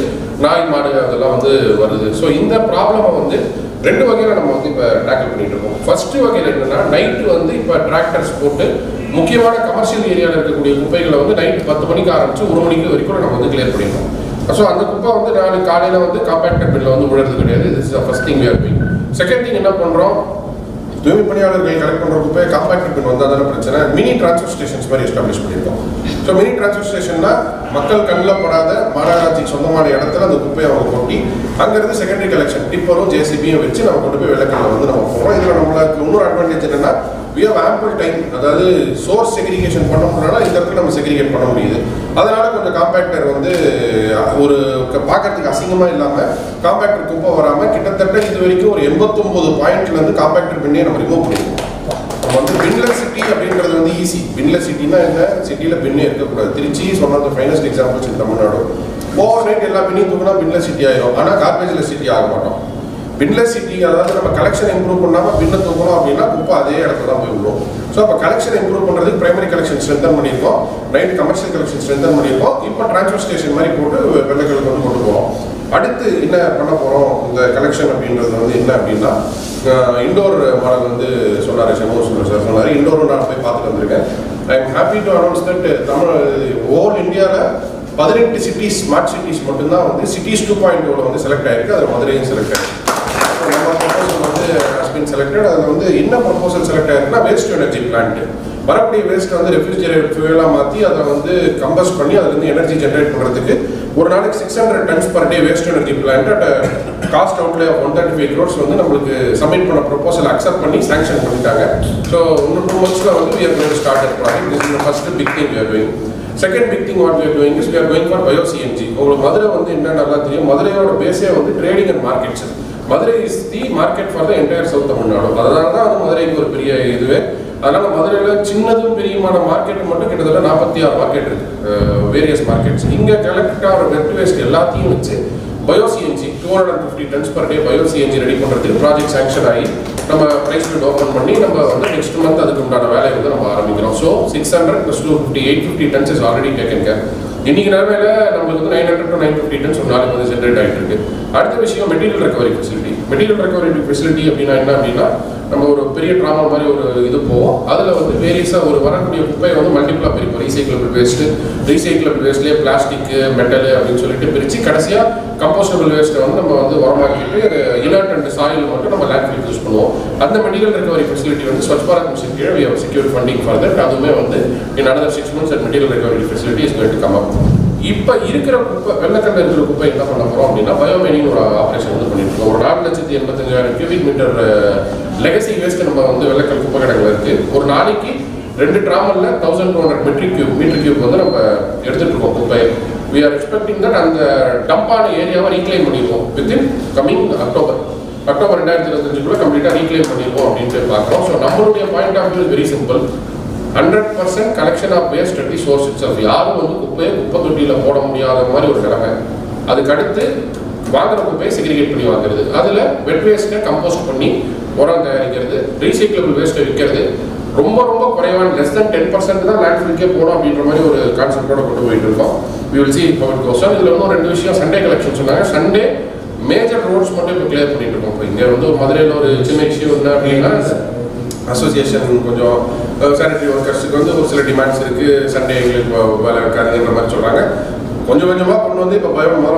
நாய் மாடு அதெல்லாம் வந்து வருது. ஸோ இந்த ப்ராப்ளமை வந்து 2 வகையில் நம்ம வந்து இப்போ டேக்கிள் பண்ணிட்டு இருக்கோம். ஃபர்ஸ்ட் வகையில் என்னன்னா, நைட்டு வந்து இப்போ டிராக்டர்ஸ் போட்டு முக்கியமான கமர்ஷியல் ஏரியாவில் இருக்கக்கூடிய குப்பைகளை வந்து நைட் 10 மணிக்கு ஆரம்பிச்சு 1 மணிக்கு வரைக்கும் நம்ம வந்து கிளியர் பண்ணிடுறோம். ஸோ அந்த குப்பை வந்து நாளைக்கு காலையில் வந்து காம்பேக்டர் பின்ல வந்து விழுறது கிடையாது. This is first thing we are doing. Second thing என்ன பண்ணுறோம், தூய்மை பணியாளர்கள் கலெக்ட் பண்ணுற குப்பையை காம்பேக்டர் பின் வந்தால் தானே பிரச்சனை. மினி டிரான்ஸ்ஃபர் ஸ்டேஷன்ஸ் மாதிரி எஸ்டாப்ளிஷ் பண்ணியிருக்கோம். ஸோ மினி டிரான்ஸ்ஃபர் ஸ்டேஷன்னா மக்கள் கண்ணில் படாத மாநகராட்சிக்கு சொந்தமான இடத்துல அந்த குப்பையை அவங்க கொட்டி அங்கேருந்து செகண்டரி கலெக்ஷன் டிப்பரும் ஜேசிபியும் வச்சு நம்ம கொண்டு போய் வெள்ளக்கல்ல வந்து நம்ம போகிறோம். இதில் நம்மளுக்கு இன்னொரு அட்வான்டேஜ் என்னன்னா, we have ample time. அதாவது சோர்ஸ் செக்ரிகேஷன் பண்ண முடியலன்னா இந்த இடத்துல நம்ம செக்ரிகேட் பண்ண முடியுது. அதனால கொஞ்சம் காம்பேக்டர் வந்து ஒரு பார்க்கறதுக்கு அசிங்கமாக இல்லாமல் காம்பேக்டர் குப்பை வராமல் கிட்டத்தட்ட இது வரைக்கும் ஒரு 89 பாயிண்ட்லேருந்து காம்பேக்டர் பின்னே நம்ம ரிமூவ் பண்ணிருக்கோம். நம்ம வந்து பின்லெஸ் சிட்டி அப்படின்றது வந்து ஈஸி. பின்லெஸ் சிட்டினா என்ன, சிட்டியில் பின்னே இருக்கக்கூடாது. திருச்சி சொன்ன ஃபைனஸ்ட் எக்ஸாம்பிள்ஸ் இன் தமிழ்நாடு. ஓவர் நைட் எல்லா பின்னையும் தூக்கினா பின்லெஸ் சிட்டி ஆயிரும். ஆனால் கார்பேஜ்லெஸ் சிட்டி ஆக மாட்டோம். பின்லெஸ் சிட்டி, அதாவது நம்ம கலெக்ஷன் இம்ப்ரூவ் பண்ணாமல் பின்னை தூக்கணும் அப்படின்னா குப்பை அதே இடத்துல தான் போய் விடும். ஸோ அப்போ கலெக்ஷன் இம்ப்ரூவ் பண்ணுறதுக்கு பிரைமரி கலெக்ஷன் ஸ்ட்ரென்தன் பண்ணியிருக்கோம், நைட் கமர்ஷியல் கலெக்ஷன் ஸ்ட்ரென்தன் பண்ணியிருக்கோம். இப்போ டிரான்ஸ்ஃபர் ஸ்டேஷன் மாதிரி போட்டு வெள்ளைகளுக்கு வந்து கொண்டு போகிறோம். அடுத்து என்ன பண்ண போகிறோம் இந்த கலெக்ஷன் அப்படின்றது வந்து என்ன அப்படின்னா, இண்டோர் மாடல் வந்து சொன்னார் சண்முகசுந்தரம் சார் சொன்னார். இண்டோரும் நான் போய் பார்த்துட்டு வந்திருக்கேன். I am happy to announce that Tamil all இந்தியாவில் 18 சிட்டிஸ் ஸ்மார்ட் சிட்டிஸ் மட்டும்தான் வந்து சிட்டிஸ் 2.0 வந்து செலக்ட் ஆயிருக்கு. அதில் மதுரையும் செலக்ட் ஆயிருக்கு. நம்ம ப்ரொபோசல் வந்து ஹஸ் பீன் செலக்டட். அதில் வந்து என்ன ப்ரொபோசல் செலக்ட் ஆயிருக்குன்னா, வேஸ்ட் எனர்ஜி பிளான்ட். வரக்கூடிய வேஸ்ட் வந்து ரெஃப்ரிஜரேட் ஃபியூலாக மாற்றி அதை வந்து கம்பஸ்ட் பண்ணி அதுலேருந்து எனர்ஜி ஜென்ரேட் பண்ணுறதுக்கு ஒரு நாளைக்கு 600 tons per day waste energy plant at cost outlay 135 crores வந்து நம்மளுக்கு சப்மிட் பண்ண ப்ரொபோசல் அக்செப்ட் பண்ணி சாங்ஷன் பண்ணிட்டாங்க. ஸோ இன்னும் 2 months வந்து we are going to start that project. This is the first big thing we are doing. Second big thing what we are doing is we are going for bio-CNG. உங்களுக்கு மதுரை வந்து என்ன நல்லா தெரியும், மதுரையோட பேஸே வந்து trading and markets. Madurai is the market for the entire south Tamil Nadu. அதனால தான் வந்து மதுரைக்கு ஒரு பெரிய இதுவே. அதனால மதுரையில் சின்னதும் பெரியமான மார்க்கெட் மட்டும் கிட்டத்தட்ட 46 மார்க்கெட் இருக்கு, வேரியஸ் மார்க்கெட்ஸ். இங்கே கலெக்ட் ஆகிற வெட் வேஸ்ட் எல்லாத்தையும் வச்சு bio-CNG 250 tons per day bio-CNG ready பண்ணுறதுக்கு ப்ராஜெக்ட் சாங்ஷன் ஆகி நம்ம ப்ரைஸ் லிட் ஓப்பன் பண்ணி நம்ம வந்து நெக்ஸ்ட் மந்த் அதுக்கு உண்டான வேலையை வந்து நம்ம ஆரம்பிக்கிறோம். So 600 + 250 850 tons is already taken care. இன்னைக்கு நிலமையில நம்மளுக்கு வந்து 900 to 950 tons ஒரு நாளைக்கு வந்து ஜென்ரேட் ஆகிட்டு இருக்கு. அடுத்த விஷயம் material recovery facility. Material recovery facility அப்படின்னா என்ன அப்படின்னா, நம்ம ஒரு பெரிய ட்ராமா மாதிரி ஒரு இது போவோம். அதில் வந்து வேரியஸாக ஒரு வரக்கூடிய குப்பையை வந்து மல்டிபிளாக பிரிப்போம். ரீசைக்கிளபிள் வேஸ்ட்லேயே பிளாஸ்டிக், மெட்டல் அப்படின்னு சொல்லிட்டு பிரித்து கடைசியாக கம்போஸ்டபிள் வேஸ்ட்டை வந்து நம்ம வந்து உரமாக்கிட்டு இனர்ட் அண்ட் சாயில் மட்டும் நம்ம லேண்ட்ஃபில் யூஸ் பண்ணுவோம். அந்த மெட்டீரியல் ரெக்கவரி ஃபெசிலிட்டி வந்து ஸ்வச் பாரத் மிஷன் கீழே we have secured funding for that. அதுவுமே வந்து in another 6 months that material recovery facility is going to come up. இப்போ இருக்கிற குப்பை, வெள்ளக்கல்ல இருக்கிற குப்பை என்ன பண்ண போகிறோம் அப்படின்னா, பயோமைனிங் ஒரு ஆப்ரேஷன் வந்து பண்ணிட்டு இருக்கோம். ஒரு 4,85,000 cubic மீட்டர் லெகசி வேஸ்ட் நம்ம வந்து வெள்ளக்கல் குப்பை கிடங்குல இருக்கு. ஒரு நாளைக்கு 2 ட்ராமல்ல 1200 மீட்டர் கியூப் வந்து நம்ம எடுத்துட்டு இருக்கோம் குப்பையை. we are expecting that அந்த டம்பான ஏரியாவை ரீக்ளைம் பண்ணிடுவோம் within coming அக்டோபர் 2025 கம்ப்ளீட்டாக ரீக்ளைம் பண்ணிடுவோம் அப்படின்ட்டு பார்க்குறோம். ஸோ நம்மளுடைய point of view is very simple. 100% collection of waste at the source itself. யாரும் வந்து குப்பையை குப்பை தொட்டியில் போட முடியாத மாதிரி ஒரு நிலைமை. அதுக்கடுத்து வாங்குற குப்பையை செக்ரிகேட் பண்ணி வாங்குறது, அதில் வெட் வேஸ்ட்டை கம்போஸ்ட் பண்ணி உரம் தயாரிக்கிறது, ரீசைக்கிளபிள் வேஸ்ட்டை விற்கிறது. ரொம்ப ரொம்ப குறைவான less than 10% தான் லேண்ட்ஃபில்க்கே போகணும் அப்படின்ற மாதிரி ஒரு கான்செப்டோட கொண்டு போயிட்டு இருக்கோம். We will see how it goes. இதில் வந்து ரெண்டு விஷயம், சண்டே கலெக்ஷன் சொன்னாங்க. சண்டே மேஜர் ரோட்ஸ் மட்டும் இப்போ கிளியர் பண்ணிட்டு இருக்கோம். இப்போ இங்கே வந்து மதுரையில் ஒரு சின்ன இஷ்யூ என்ன அப்படின்னா, அசோசியேஷன் கொஞ்சம் சானிட்டரி ஒர்க்கர்ஸுக்கு வந்து ஒரு சில டிமாண்ட்ஸ் இருக்குது, சண்டே எங்களுக்கு வேலை இருக்காதுன்ற மாதிரி சொல்கிறாங்க. கொஞ்சம் கொஞ்சமாக கொண்டு வந்து இப்போ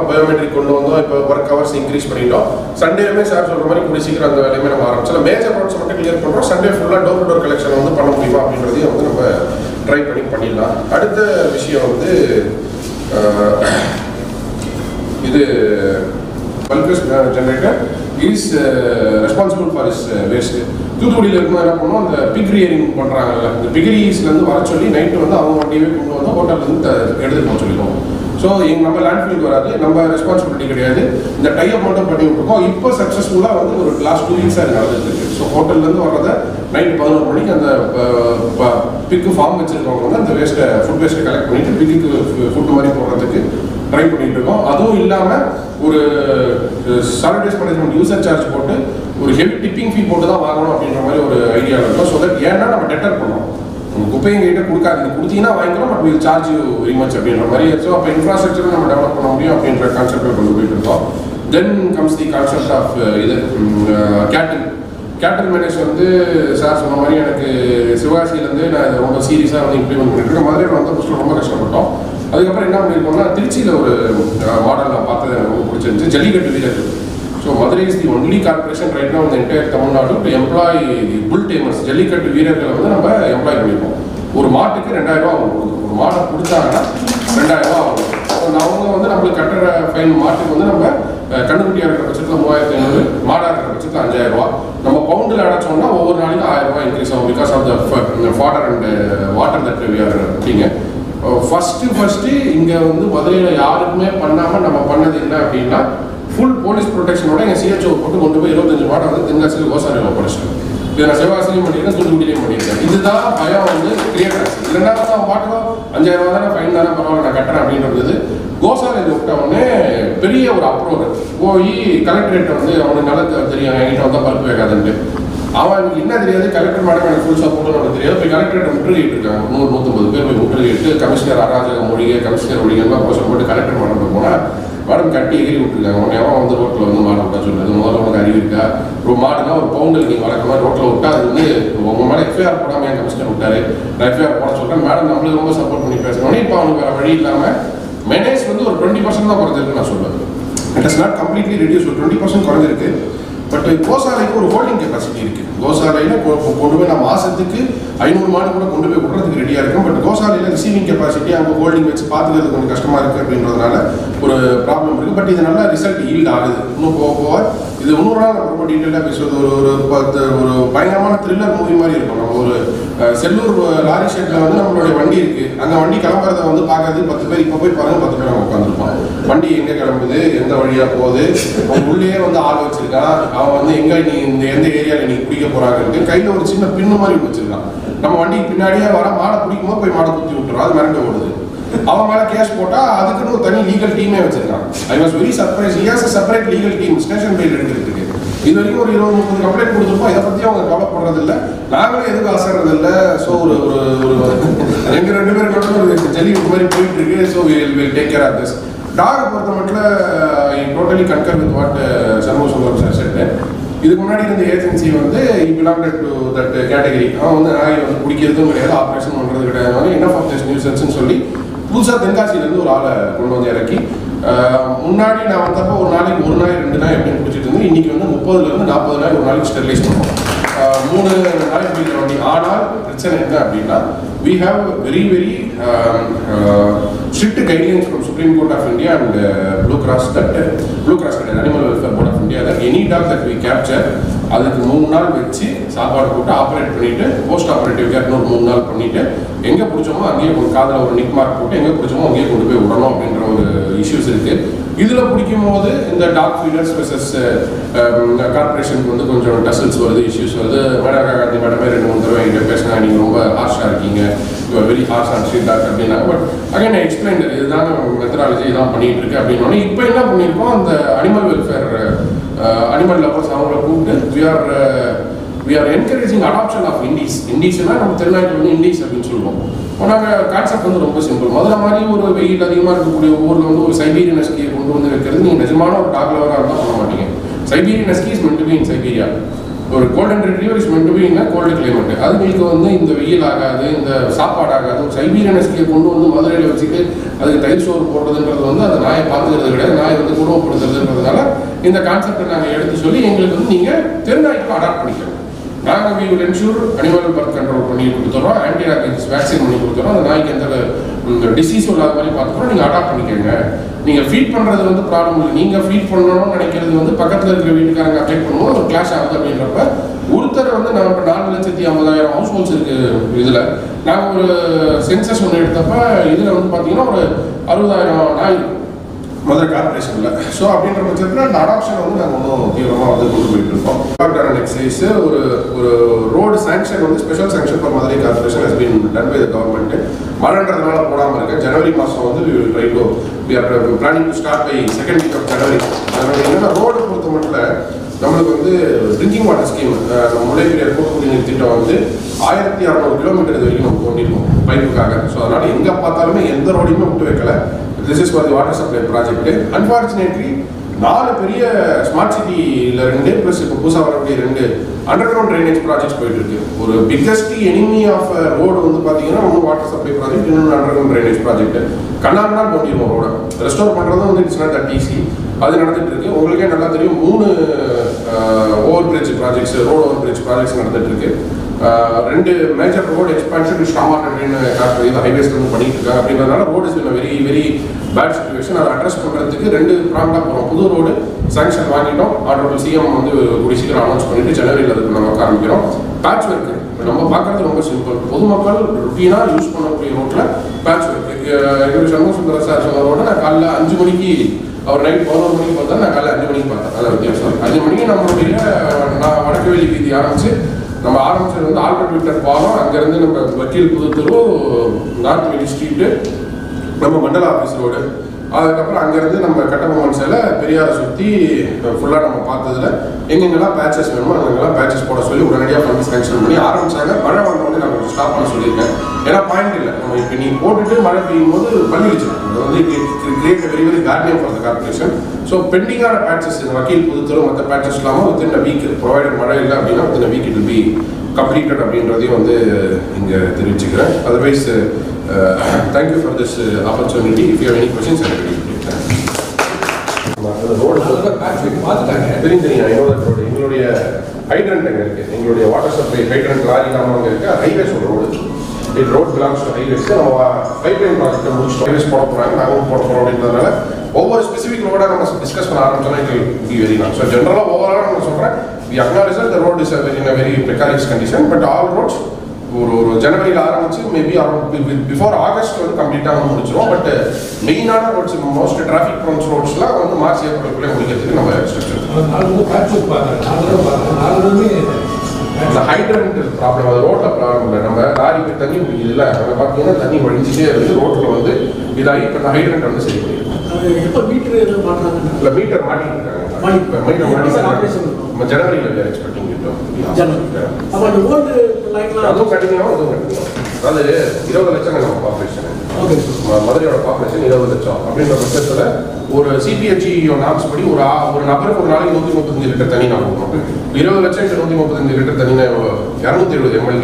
பயோமெட்ரிக் கொண்டு வந்தோம், இப்போ ஒர்க் ஹவர்ஸ் இன்க்ரீஸ் பண்ணிட்டோம். சண்டேயுமே சார் சொல்கிற மாதிரி கூடி சீக்கிரம் அந்த வேலையுமே நம்ம ஆரம்பிச்சோம். மேஜர் ரோட்ஸ் மட்டும் கிளியர் பண்ணுறோம். சண்டே ஃபுல்லாக டோர் டு டோர் கலெக்ஷன் வந்து பண்ண முடியுமா அப்படின்றதையும் வந்து நம்ம ட்ரை பண்ணிடலாம். அடுத்த விஷயம் வந்து இது bulk generator is responsible for is waste. தூத்துக்குடியில் இருக்கும்போது என்ன பண்ணோம், அந்த பிக் ரியரிங் பண்ணுறாங்கல்ல, இந்த பிகிரிஸ்லேருந்து வர சொல்லி நைட்டு வந்து அவங்க வண்டியவே கொண்டு வந்து ஹோட்டல்லேருந்து எடுத்துகிட்டு போக சொல்லிடுவோம். ஸோ நம்ம லேண்ட்ஃபில் வராது, நம்ம ரெஸ்பான்சிபிலிட்டி கிடையாது. இந்த டைப் மட்டும் பண்ணி விட்டுருக்கோம். இப்போ சக்ஸஸ்ஃபுல்லாக வந்து ஒரு லாஸ்ட் 2 வீக்ஸாக அது நடந்துருக்கு. ஸோ ஹோட்டல்லேருந்து வர்றதை நைட்டு 11 மணிக்கு அந்த பிக்கு ஃபார்ம் வச்சுருக்கவங்க வந்து அந்த வேஸ்ட்டை ஃபுட் வேஸ்ட்டை கலெக்ட் பண்ணிவிட்டு பிக்கு ஃபுட்டு மாதிரி போடுறதுக்கு ட்ரை பண்ணிட்டு இருக்கோம். அதுவும் இல்லாமல் ஒரு solid waste management user charge போட்டு ஒரு ஹெவி டிப்பிங் ஃபீ போட்டு தான் வாங்கணும் அப்படின்ற மாதிரி ஒரு ஐடியா இருக்கும். ஸோ தட் ஏன்னா நம்ம டெட்டர் பண்ணோம், குப்பையும் கிட்ட கொடுக்காதீங்க, கொடுத்தீங்கன்னா வாங்கிக்கலாம், but will charge you very much அப்படின்ற மாதிரி. ஸோ அப்போ இன்ஃப்ராஸ்ட்ரக்சரும் நம்ம டெவலப் பண்ண முடியும் அப்படின்ற கான்செப்டை கொண்டு போயிட்டு இருக்கோம். Then comes the concept of இது கேட்டல் மேனேஜ் வந்து சார் சொன்ன மாதிரி எனக்கு சிவகாசியிலேருந்து நான் இதை ரொம்ப சீரியஸாக வந்து இம்ப்ளிமெண்ட் பண்ணிட்டு இருக்கேன். மதுரையில் வந்து ஃபஸ்ட்டு ரொம்ப கஷ்டப்பட்டோம். அதுக்கப்புறம் என்ன பண்ணியிருக்கோம்னா, திருச்சியில் ஒரு மாடல் நான் பார்த்தது எனக்கு ரொம்ப பிடிச்சிருந்துச்சு, ஜல்லிக்கட்டு வீரர்கள். So Madurai is the only corporation right now இந்த என்டையர் தமிழ்நாடு டு எம்ப்ளாய் புல் டேமர்ஸ், ஜல்லிக்கட்டு வீரர்களை வந்து நம்ம எம்ப்ளாய் பண்ணியிருக்கோம். ஒரு மாட்டுக்கு 2000 ரூபா அவங்க கொடுக்கணும். ஒரு மாடை கொடுத்தாங்கன்னா 2000 ரூபா ஆகும். அவங்க வந்து நம்மளுக்கு கட்டுற ஃபைன் மாட்டுக்கு வந்து நம்ம கண்ணுக்குட்டியாக இருக்கிற பட்சத்தில் 3500, மாடாக இருக்கிற பட்சத்தில் 5000 ரூபா. நம்ம பவுண்டில் அடைச்சோம்னா ஒவ்வொரு நாளைக்கும் 1000 ரூபா இன்க்ரீஸ் ஆகும். Because of the fodder and water that we are அப்படிங்க. ஃபஸ்ட்டு இங்கே வந்து மதுரையில் யாருக்குமே பண்ணாமல் நம்ம பண்ணது என்ன அப்படின்னா, ஃபுல் போலீஸ் ப்ரொடெக்ஷனோட எங்கள் சிஹெச்ஓ போட்டு கொண்டு போய் 25 மாடை வந்து தென்காசியில் கோசாரியில் ஒப்படைச்சிட்டோம். இதை நான் சிவகாசிலையும் பண்ணியிருக்கேன், தூத்துக்குடியிலையும் பண்ணியிருக்கேன். இதுதான் பயம் வந்து கிரியேட் ஆச்சு. இல்லைன்னா வந்து அவன் பாட்டுக்கோ 5000 ரூபா தானே ஃபைன் தானே பரவாயில்ல நான் கட்டுறேன் அப்படின்றது. கோசாலையில் விட்ட உடனே பெரிய ஒரு அப்ரோர் போய் கலெக்டரேட்டை வந்து அவனுக்கு நல்லா தெரியும், என்கிட்ட வந்தால் பருப்பு வைக்காதுன்ட்டு. அவன் என்ன தெரியாது, கலெக்டர் மேடம் எனக்கு ஃபுல் சப்போர்ட்னு அவனுக்கு தெரியாது. போய் கலெக்டரேட்டை முற்றுகையிட்டு இருக்காங்க. 100-150 பேர் போய் முற்றுகையிட்டு கமிஷனர் அராஜக மொழிகை, கமிஷனர் மொழிகள்லாம் கோஷம் போட்டு கலெக்டர் மேடம் போனால் மேடம் கட்டி எகிரி விட்டுருக்காங்க. உடனே அவன் வந்து ரோட்டில் வந்து மாடை விட்டா சொல்லுறது. முதல்ல உனக்கு அறிவு இருக்கா? ஒரு மாடுனா ஒரு பவுண்டில் நீங்கள் வளர்க்கமா ரோட்டில் விட்டா அது வந்து உங்கள் மேலே எஃப்ஐஆர் போடாமல் என் கமிஷனர் விட்டாரு, நான் எஃப்ஐஆர் போட சொல்கிறேன். மேடம் நம்மளுக்கு ரொம்ப சப்போர்ட் பண்ணி பேசுகிறோம். இப்போ அவனுக்கு வேறு வழி இல்லாமல் மெனேஜ் வந்து ஒரு 20% தான் குறைஞ்சிருக்கு நான் சொல்லுவேன். It is not completely reduce, ஒரு 20% குறைஞ்சிருக்கு. பட் கோசாலைக்கு ஒரு ஹோல்டிங் கெப்பாசிட்டி இருக்குது. கோசாலையில் கொண்டு போய் நம்ம மாதத்துக்கு 500 மாடு கூட கொண்டு போய் விடுறதுக்கு ரெடியாக இருக்கும். பட் கோசாலையில் ரிசீவிங் கெப்பாசிட்டி அங்கே ஹோல்டிங் வச்சு பார்த்துக்கிறது கொஞ்சம் கஷ்டமாக இருக்குது அப்படின்றதுனால ஒரு ப்ராப்ளம் இருக்குது. பட் இது நல்லா ரிசல்ட் ஈல்ட் ஆகுது. இன்னும் போக இது 100 நாள் நம்ம ரொம்ப டீட்டெயிலாக பேசுவது ஒரு பயங்கரமான த்ரில்லர் மூவி மாதிரி இருக்கும். நம்ம ஒரு செல்லூர் லாரி ஷெட்டில் வந்து நம்மளுடைய வண்டி இருக்குது. அந்த வண்டி கிளம்புறதை வந்து பார்க்கறது 10 பேர், இப்போ போய் பாருங்கள் 10 பேர் நம்ம உட்காந்துருப்போம். வண்டி எங்கே கிளம்புது, எந்த வழியாக போகுது, உள்ளே வந்து ஆள் வச்சிருக்கான், அவன் வந்து எங்கே நீ இந்த எந்த ஏரியாவில் நீ பிடிக்க போகிறாங்க, கையில் ஒரு சின்ன பின்னு மாதிரி வச்சிருக்கான். நம்ம வண்டிக்கு பின்னாடியே வர மாடை பிடிக்கும் போது போய் மாடை குத்தி விட்டுறோம், அது மிரண்டு ஓடுது. அவன் மேலே கேஸ் போட்டால் அதுக்குன்னு ஒரு தனி லீகல் டீமே வச்சிருக்கான். I was very surprise. He has a separate legal team station file எடுக்கிறதுக்கு. இது வரைக்கும் ஒரு 20-30 கம்ப்ளைண்ட் கொடுத்துருப்போம். இதை பற்றி அவங்க கவலைப்படுறதில்லை, நாங்களே எதுவும் ஆசைறதில்லை. ஸோ ஒரு ரெண்டு பேருக்கு ஒரு ஜல்லி மாதிரி போயிட்டு இருக்கு. So will take care of this. Dog பொறுத்த மட்டும் totally concur with what Shanmuga Sundaram sir said. இதுக்கு முன்னாடி இருந்த ஏஜென்சி வந்து பிலாங்கட் டு தட் கேட்டகரி. அவன் வந்து நாய் வந்து குடிக்கிறதும் கிடையாது, ஆப்ரேஷன் பண்ணுறது கிடையாது. என்ன ஆஃப் திஸ் நியூசன்ஸ்னு சொல்லி புதுசாக தென்காசியிலேருந்து ஒரு ஆளை கொண்டு வந்து இறக்கி, முன்னாடி நான் வந்தப்போ ஒரு நாளைக்கு 1 நாய் 2 நாய் எப்படின்னு பிடிச்சிட்டு இருந்தேன். இன்றைக்கி வந்து 30-40 நாய் ஒரு நாளைக்கு ஸ்டெரிலைஸ் பண்ணுவோம். 3 நாய் பிடிக்கிற வண்டி. ஆனால் பிரச்சனை என்ன அப்படின்னா, we have very strict guidelines from Supreme Court of India and Blue Cross Animal Welfare Board of India that any dog that we capture அதுக்கு 3 நாள் வச்சு சாப்பாடு போட்டு ஆப்ரேட் பண்ணிட்டு போஸ்ட் ஆப்ரேட்டிவ் கேர் 3 நாள் பண்ணிட்டு எங்கே பிடிச்சோமோ அங்கேயே காதில் ஒரு நிக் மார்க் போட்டு எங்கே பிடிச்சோமோ அங்கேயே கொண்டு போய் விடணும் அப்படின்ற ஒரு இஷ்யூஸ் இருக்குது. இதில் பிடிக்கும் போது இந்த டாக் ஃபீடர்ஸ் வெர்சஸ் கார்பரேஷனுக்கு வந்து கொஞ்சம் டசல்ஸ் வருது, இஷ்யூஸ் வருது. மேனகா காந்தி மேடமே 2-3 தடவை என்கிட்ட பேசினா நீங்கள் ரொம்ப ஹார்ஷாக இருக்கீங்க, you are very harsh on street dog அப்படின்னாங்க. பட் அகைன் நான் எக்ஸ்பிளைன் இதுதான் மெத்தடாலஜி இதான் பண்ணிட்டு இருக்கு அப்படின்னோடனே இப்போ என்ன பண்ணியிருக்கோம், அந்த அனிமல் வெல்ஃபேர் அனிமல் லவர்ஸ் அவங்கள கூப்பிட்டு we are we are encouraging adoption of indies. இண்டீஸ்னா நம்ம திருநாட்டில் வந்து இண்டீஸ் அப்படின்னு சொல்லுவோம். நாங்கள் கான்செப்ட் வந்து ரொம்ப சிம்பிள். முதல்ல மாதிரி ஒரு வெயில் அதிகமாக இருக்கக்கூடிய ஊரில் வந்து ஒரு சைபீரியன் ஹஸ்கியை கொண்டு வந்து வைக்கிறது நீங்கள் நிஜமான ஒரு டாக் லவராக இருந்தால் பண்ண மாட்டீங்க. Siberian husky is meant to be in Siberia. ஒரு golden retriever is meant to be in cold climate. அதுங்களுக்கு வந்து இந்த வெயில் ஆகாது, இந்த சாப்பாடு ஆகாது. ஒரு சைபீரியன் ஹஸ்கியை கொண்டு வந்து மதுரையில் வச்சுட்டு அதுக்கு தயிர் சோறு போடுறதுன்றது வந்து அந்த நாயை பார்த்துக்கிறது கிடையாது, நாயை வந்து குடும்பப்படுத்துறதுன்றதுனால இந்த கான்செப்டை நாங்கள் எடுத்து சொல்லி எங்களுக்கு வந்து நீங்கள் தெருநாய்க்கு அடாப்ட் பண்ணிக்கிறோம். நாங்கள் we will ensure animal birth control பண்ணி கொடுத்துறோம், ஆன்டி ராபிஸ் வேக்சின் பண்ணி கொடுத்துறோம், அந்த நாய்க்கு எந்த டிசீஸ் இல்லாத மாதிரி பார்த்துக்கிறோம். நீங்கள் அடாப்ட் பண்ணிக்கோங்க. நீங்கள் ஃபீட் பண்ணுறது வந்து ப்ராப்ளம் இல்லை. நீங்கள் ஃபீட் பண்ணணும்னு நினைக்கிறது வந்து பக்கத்தில் இருக்கிற வீட்டுக்காரங்க அப்டேட் பண்ணுவோம், ஒரு கிளாஷ் ஆகுது அப்படின்றப்ப ஒருத்தர் வந்து நம்ம இப்போ 4,50,000 ஹவுஸ் ஹோல்ஸ் இருக்குது. இதில் நாங்கள் ஒரு சென்சஸ் ஒன்று எடுத்தப்ப இதில் வந்து பார்த்தீங்கன்னா ஒரு 60,000 நாய் மதுரை கார்பரேஷனில். ஸோ அப்படின்ற பட்சத்தில் அந்த அடாப்ஷன் வந்து நாங்கள் இன்னும் தீவிரமாக வந்து கொண்டு போயிட்டு இருக்கோம். எக்ஸைஸ் ஒரு ரோடு சாங்ஷன் வந்து special sanction for Madurai corporation has been done by the government. மழைன்றதுனால போடாமல் இருக்கேன். ஜனவரி மாதம் வந்து we are planning to start by second week of January. என்னென்னா ரோடு பொறுத்த மட்டும் நம்மளுக்கு வந்து ட்ரிங்கிங் வாட்டர் ஸ்கீம் முல்லைப்பெரியார் கூட்டு குடிநீர் திட்டம் வந்து 1600 கிலோமீட்டர் இது வரைக்கும் நம்ம தோண்டிருக்கோம் பைப்புக்காக. ஸோ அதனால் எங்கே பார்த்தாலுமே எந்த ரோடையுமே விட்டு வைக்கல. This is for the water supply project. Unfortunately 4 பெரிய ஸ்மார்ட் சிட்டியில் 2 ப்ளஸ் இப்போ புதுசாக வரக்கூடிய 2 அண்டர் கிரவுண்ட் ட்ரைனேஜ் ப்ராஜெக்ட்ஸ் போயிட்டு இருக்கு. ஒரு பிக்கஸ்ட் எனிமி ஆஃப் ரோடு வந்து பார்த்தீங்கன்னா ஒன்று வாட்டர் சப்ளை ப்ராஜெக்ட், இன்னொன்று அண்டர் கிரவுண்ட் ட்ரைனேஜ் ப்ராஜெக்ட். கண்ணாமனா தோண்டிடுவோம் ரோட ரெஸ்டோர் பண்ணுறதும் வந்து இட்ஸ் நாட் தட் ஈஸி. அது நடந்துட்டு இருக்கு. உங்களுக்கே நல்லா தெரியும் 3 over bridge projects, road over bridge projects நடந்துட்டு இருக்கு. 2 மேஜர் ரோடு எக்ஸ்பான்ஷன் ஸ்டாமார்ட் அப்படின்னு ஹைவேஸ்ல வந்து பண்ணிட்டு இருக்காங்க. அப்படின்றதுனால road is very very bad situation. அதை அட்ரஸ் பண்ணுறதுக்கு 2 ப்ராங்காக போகிறோம். புது ரோடு சாங்ஷன் வாங்கிட்டோம். ஆர்டர் சிஎம் வந்து கூடிய சீக்கிரம் அனௌன்ஸ் பண்ணிட்டு ஜனவரியில் அதுக்கு நம்ம ஆரம்பிக்கிறோம். பேட்ச் ஒர்க்கு நம்ம பார்க்கறது ரொம்ப சிம்பிள். பொதுமக்கள் ருட்டீனாக யூஸ் பண்ணக்கூடிய ரோட்டில் பேட்ச் ஒர்க்கு. எங்கள் சண்முக சுந்தர சார் சொன்ன ரோட நான் காலைல 5 மணிக்கு, அவர் நைட் 11 மணிக்கு பார்த்தா நான் காலையில் 5 மணிக்கு பார்த்தேன். அதான் வித்தியாசம். 5 மணிக்கு நம்மளுடைய நான் வடக்கு வேலி வீதி ஆரம்பிச்சு நம்ம ஆரம்பிச்சது வந்து ஆல்பர்ட் விக்டர் பாலம், அங்கேருந்து நம்ம வக்கீல் புதுத்தெரு, நார்த் வேலி ஸ்ட்ரீட்டு, நம்ம மண்டல ஆஃபீஸ் ரோடு, அதுக்கப்புறம் அங்கேருந்து நம்ம கட்டபொம்மன் சிலை பெரியாரை சுற்றி ஃபுல்லாக நம்ம பார்த்ததுல எங்கெங்கெல்லாம் பேச்சஸ் வேணுமோ அங்கெல்லாம் பேச்சஸ் போட சொல்லி உடனடியாக ஃபண்ட் சாங்ஷன் பண்ணி ஆரம்பிச்சாங்க. மழை வந்தோடனே நான் கொஞ்சம் ஸ்டாப் பண்ண சொல்லியிருக்கேன். ஏன்னா பாயிண்ட் இல்லை, நம்ம இப்போ நீ போட்டுட்டு மழை பெய்யும் போது பண்ணி வச்சிருக்கோம். அது வந்து create very very guardian for the corporation. So பெண்டிங்கான பேச்சஸ் வக்கீல் புதுத்தெரு மற்ற பேச்சஸ் இல்லாமல் வித்தின் அ வீக் ப்ரொவைடட் மழை இல்லை அப்படின்னா within a week it will be completed அப்படின்றதையும் வந்து இங்கே தெரிவிச்சுக்கிறேன். Otherwise thank you for this opportunity. If you have any questions I will road எங்களுடைய ஹைட்ரண்ட் அங்கே இருக்குது. எங்களுடைய வாட்டர் சப்ளை ஹைட்ரண்ட் லாரி இல்லாமல் அங்கே இருக்குது. ஹைவேஸ் ஒரு road, it road belongs to ஹைவேஸ்க்கு. நம்ம பைப்லைன் ப்ராஜெக்டை முடிச்சுட்டு ஹைவேஸ் போட போகிறாங்க, நாங்களும் போட போகிறோம். அப்படின்றதுனால ஒவ்வொரு ஸ்பெசிஃபிக் ரோடாக நம்ம டிஸ்கஸ் பண்ண ஆரம்பிச்சோம்னா it will be very not. So ஜென்ரலாக ஓவராலாக நம்ம சொல்கிறேன், we acknowledge the road is in a very precarious condition. But all roads ஒரு ஜனவரியில் ஆரம்பிச்சு மேபி பிஃபோர் ஆகஸ்ட் வந்து கம்ப்ளீட்டாக வந்து முடிச்சிடும். பட் மெயினான ரோட்ஸ் மோஸ்ட் டிராஃபிக் ப்ரோன்ஸ் ரோட்ஸ்லாம் வந்து மார்ச் ஏப்ரலுக்குள்ளே முடிக்கிறதுக்கு நம்ம ஸ்ட்ரக்சர். இந்த ஹைட்ரண்ட் ப்ராப்ளம், அது ரோட்டில் ப்ராப்ளம் இல்லை. நம்ம லாரிக்கு தண்ணி பிடிக்குதுல்ல, அங்கே பார்த்தீங்கன்னா தண்ணி வழிஞ்சிட்டே இருக்குது ரோட்டில் வந்து இதாகி இப்போ இந்த ஹைட்ரண்ட் வந்து சரி பண்ணிடுவோம். இல்லை மீட்டர் மாட்டிட்டு இருக்காங்க. மீட்டர் மாட்டி நம்ம ஜனவரியில் எக்ஸ்பெக்டிங் அதுவும் கண்டினியூவாக அதுவும் கண்டினியூ. அதாவது 20 லட்சம் நம்ம பாப்புலேஷன், மதுரையோட பாப்புலேஷன் 20 லட்சம் அப்படின்ற பட்சத்தில் ஒரு சிபிஹெச்இ நாம்ஸ் படி ஒரு நபருக்கு ஒரு நாளைக்கு 135 லிட்டர் தண்ணி நான் கொடுக்கணும். 20 லட்சம் 135 லிட்டர் தண்ணினா 270 ml.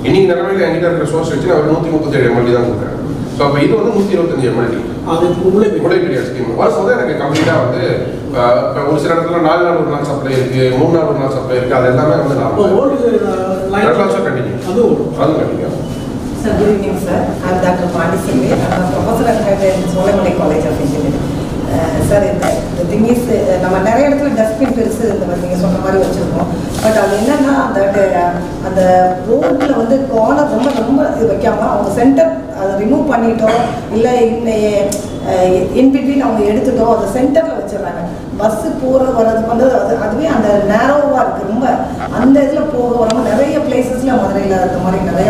இன்னைக்கு நிலைமையில் என்கிட்ட இருக்கிற சோர்ஸ் வச்சு நான் 137 ml தான் கொடுக்குறேன். ஸோ அப்போ இது வந்து 125 ml முல்லைப்பெரியார் ஸ்கீம் வரும்போது எனக்கு கம்ப்ளீட்டாக வந்து ஒரு சில இடத்துல 4 நாள் ஒரு நாள் சப்ளை இருக்குது, 3 நாள் ஒரு நாள் சப்ளை இருக்குது. அது எல்லாமே வந்து நான் கண்டினியூ அதுவும் continue. Sir, good evening, sir. I'm Dr. Pandi Singh. I'm a professor at Solamalai College of Engineering. Sir, the thing is, நம்ம நிறைய இடத்துல டஸ்ட்பின் பெருசு நீங்கள் சொன்ன மாதிரி வச்சுருக்கோம். பட் அது என்னன்னா அந்த ரோட்டில் வந்து கார்னர் ரொம்ப ரொம்ப இது வைக்காமல் அவங்க சென்டர் அதை ரிமூவ் பண்ணிட்டோம், இல்லை இன்பிட்வீன் அவங்க எடுத்துட்டோம், அதை சென்டரில் வச்சிடறாங்க. பஸ்ஸு போகிற வர்றதுக்கு வந்து அதுவே அந்த நேரோவாக இருக்குது. ரொம்ப அந்த இதில் போக வராமல் நிறைய பிளேசஸில் மதுரையில் அந்த மாதிரி நிறைய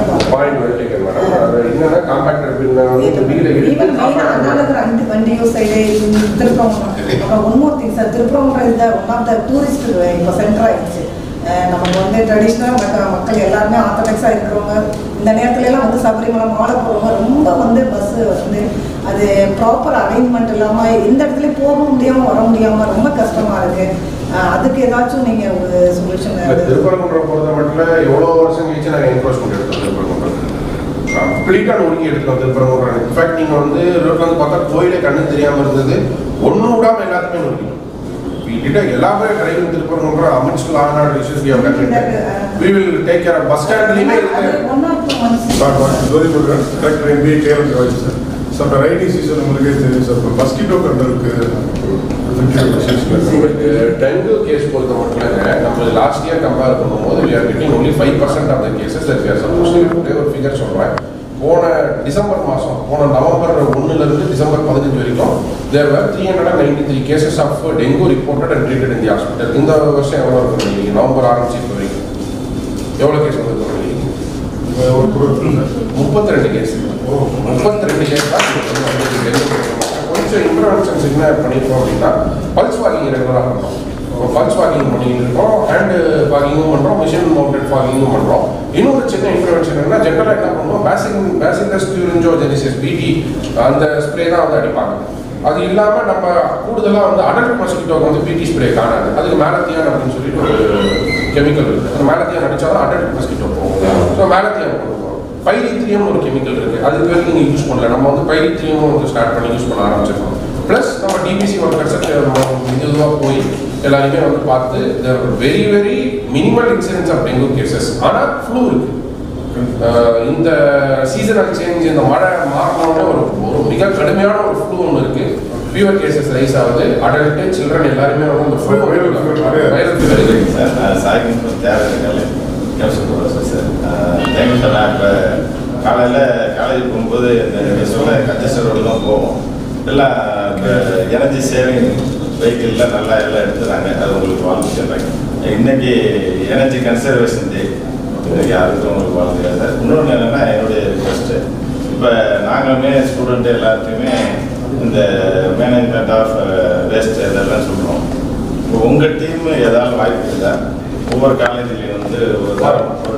வண்டியூர் சைடு திருப்பரங்குன்றம். அப்புறம் one more thing sir, Thiruparankundram இந்த ஒன் ஆஃப் த டூரிஸ்ட் இப்போ சென்டர் ஆகிடுச்சு. நமக்கு வந்து ட்ரெடிஷ்னலாக மக்கள் எல்லாருமே ஆர்த்தடாக்ஸாக இருக்கிறவங்க இந்த நேரத்துலலாம் வந்து சபரிமலை மாலை போகிறவங்க ரொம்ப வந்து பஸ்ஸு வந்து அது ப்ராப்பர் அரேஞ்ச்மெண்ட் இல்லாமல் எந்த இடத்துலையும் போக முடியாமல் வர முடியாமல் ரொம்ப கஷ்டமாக இருக்குது. அதுக்கு ஏதாச்சும் நீங்கள் ஒரு சொல்யூஷன்? திருப்பரங்குன்றம் பொறுத்த மட்டும் எவ்வளோ வருஷம் கழிச்சு நாங்கள் என்க்ரோச்மெண்ட் எடுத்தோம். திருப்பரங்குன்றம் கம்ப்ளீட்டாக நொறுக்கி எடுத்துக்கோம். திருப்பரங்குன்றம் இன்ஃபேக்ட் நீங்கள் வந்து ரோட்டில் வந்து பார்த்தா கோயிலே கண்ணு தெரியாமல் இருந்தது, ஒன்றும் விடாமல் எல்லாத்துக்குமே நொறுக்கணும். எல்லாமே driving Thiruparankundram amidst law and order issues we have conducted. We will take care of bus standலையுமே correct MBA Kerala voice sir. So இப்போ ரைனிங் சீசன் உங்களுக்கே தெரியும் சார். இப்போ மஸ்கிட்டோ கண்ட்ரோலுக்கு டெங்கு கேஸ் பொறுத்த மட்டும் இல்லை, நம்ம லாஸ்ட் இயர் கம்பேர் பண்ணும்போது we are getting only 5% of the cases that we are supposed to. ஒரு ஃபிகர் சொல்கிறேன், போன டிசம்பர் மாதம், போன நவம்பர் 1 டிசம்பர் 15 வரைக்கும் there were 393 cases of dengue reported and treated in the hospital. இந்த வருஷம் எவ்வளோ இருக்கும் நினைக்கிறீங்க? நவம்பர் ஆரம்பிச்சு இப்போ வரைக்கும் எவ்வளோ கேஸ் வந்து நினைக்கிறீங்க? 32 கேஸ். 32 கேஸ் தான் கொஞ்சம் இன்ட்ரோடக்ஷன்ஸ் என்ன பண்ணியிருக்கோம் அப்படின்னா, பல்ஸ் வாக்கிங் ரெகுலராக பண்ணுறோம். பல்ஸ் வாக்கிங் பண்ணிட்டு இருக்கோம், ஹேண்டு வாக்கிங்கும் பண்ணுறோம், மிஷின் மவுண்டட் வாக்கிங்கும் பண்ணுறோம். இன்னொரு சின்ன இன்ட்ரோடக்ஷன் என்ன, ஜென்ரலாக என்ன பண்ணுவோம், பேசிலஸ் டியூரின்ஜோஜெனிசிஸ் பிடி அந்த ஸ்ப்ரே தான் வந்து அடிப்பாங்க. அது இல்லாமல் நம்ம கூடுதலாக வந்து அடல்ட் மஸ்கிட்டோக்கு வந்து பிடி ஸ்ப்ரே காணாது. அதுக்கு மேலத்தியான் அப்படின்னு சொல்லிட்டு ஒரு கெமிக்கல் இருக்குது. அந்த மேலத்தியான் அடித்தா தான் அடல்ட் மஸ்கிட்டோ போகும். ஸோ மேலத்தியான் கொண்டு போகிறோம். பைரித்ரியம் ஒரு கெமிக்கல் இருக்குது, அது வரைக்கும் நீங்கள் யூஸ் பண்ணல. நம்ம வந்து பைரித்ரியமும் வந்து ஸ்டார்ட் பண்ணி யூஸ் பண்ண ஆரம்பிச்சிருக்கோம். ப்ளஸ் நம்ம டிபிசி ஒர்க்கர்ஸை இதுவாக போய் எல்லாருமே வந்து பார்த்து very very minimal incidents of dengue cases. ஆனால் ஃப்ளூ இருக்குது. இந்த சீசனல் சேஞ்ச், இந்த மழை மாறினோட ஒரு மிக கடுமையான ஒரு ஃப்ளூ ஒன்று இருக்குது. ஃபீவர் கேசஸ் ரைஸ் ஆகுது. அடல்ட்டு சில்ட்ரன் எல்லாருமே வந்து இந்த ஃப்ளூ வைரல் ஃபீவர் சார். சாய்க்கு தேவை சார். Thank you sir. நான் இப்போ காலேஜ் போகும்போது இந்த சொல்ல கஞ்சஸ்டர் ரோடு தான் போவோம். எல்லாம் இப்போ எனர்ஜி சேவிங் வெஹிக்கிளில் நல்லா எல்லாம் எடுத்துறாங்க. அது உங்களுக்கு வாழ்த்து சொல்கிறாங்க. இன்னைக்கு எனர்ஜி கன்சர்வேஷன் டே, யாருக்கும் உங்களுக்கு வாழ்த்து சார். இன்னொன்று என்னென்னா, என்னுடைய ரிக்வெஸ்ட்டு, இப்போ நாங்களுமே ஸ்டூடெண்ட்டு எல்லாத்தையுமே இந்த மேனேஜ்மெண்ட் ஆஃப் வேஸ்ட் இதெல்லாம் சொல்கிறோம். இப்போ உங்கள் டீம் ஏதாவது வாய்ப்பு இல்லை, ஒவ்வொரு காலேஜ்லேயும் வந்து ஒரு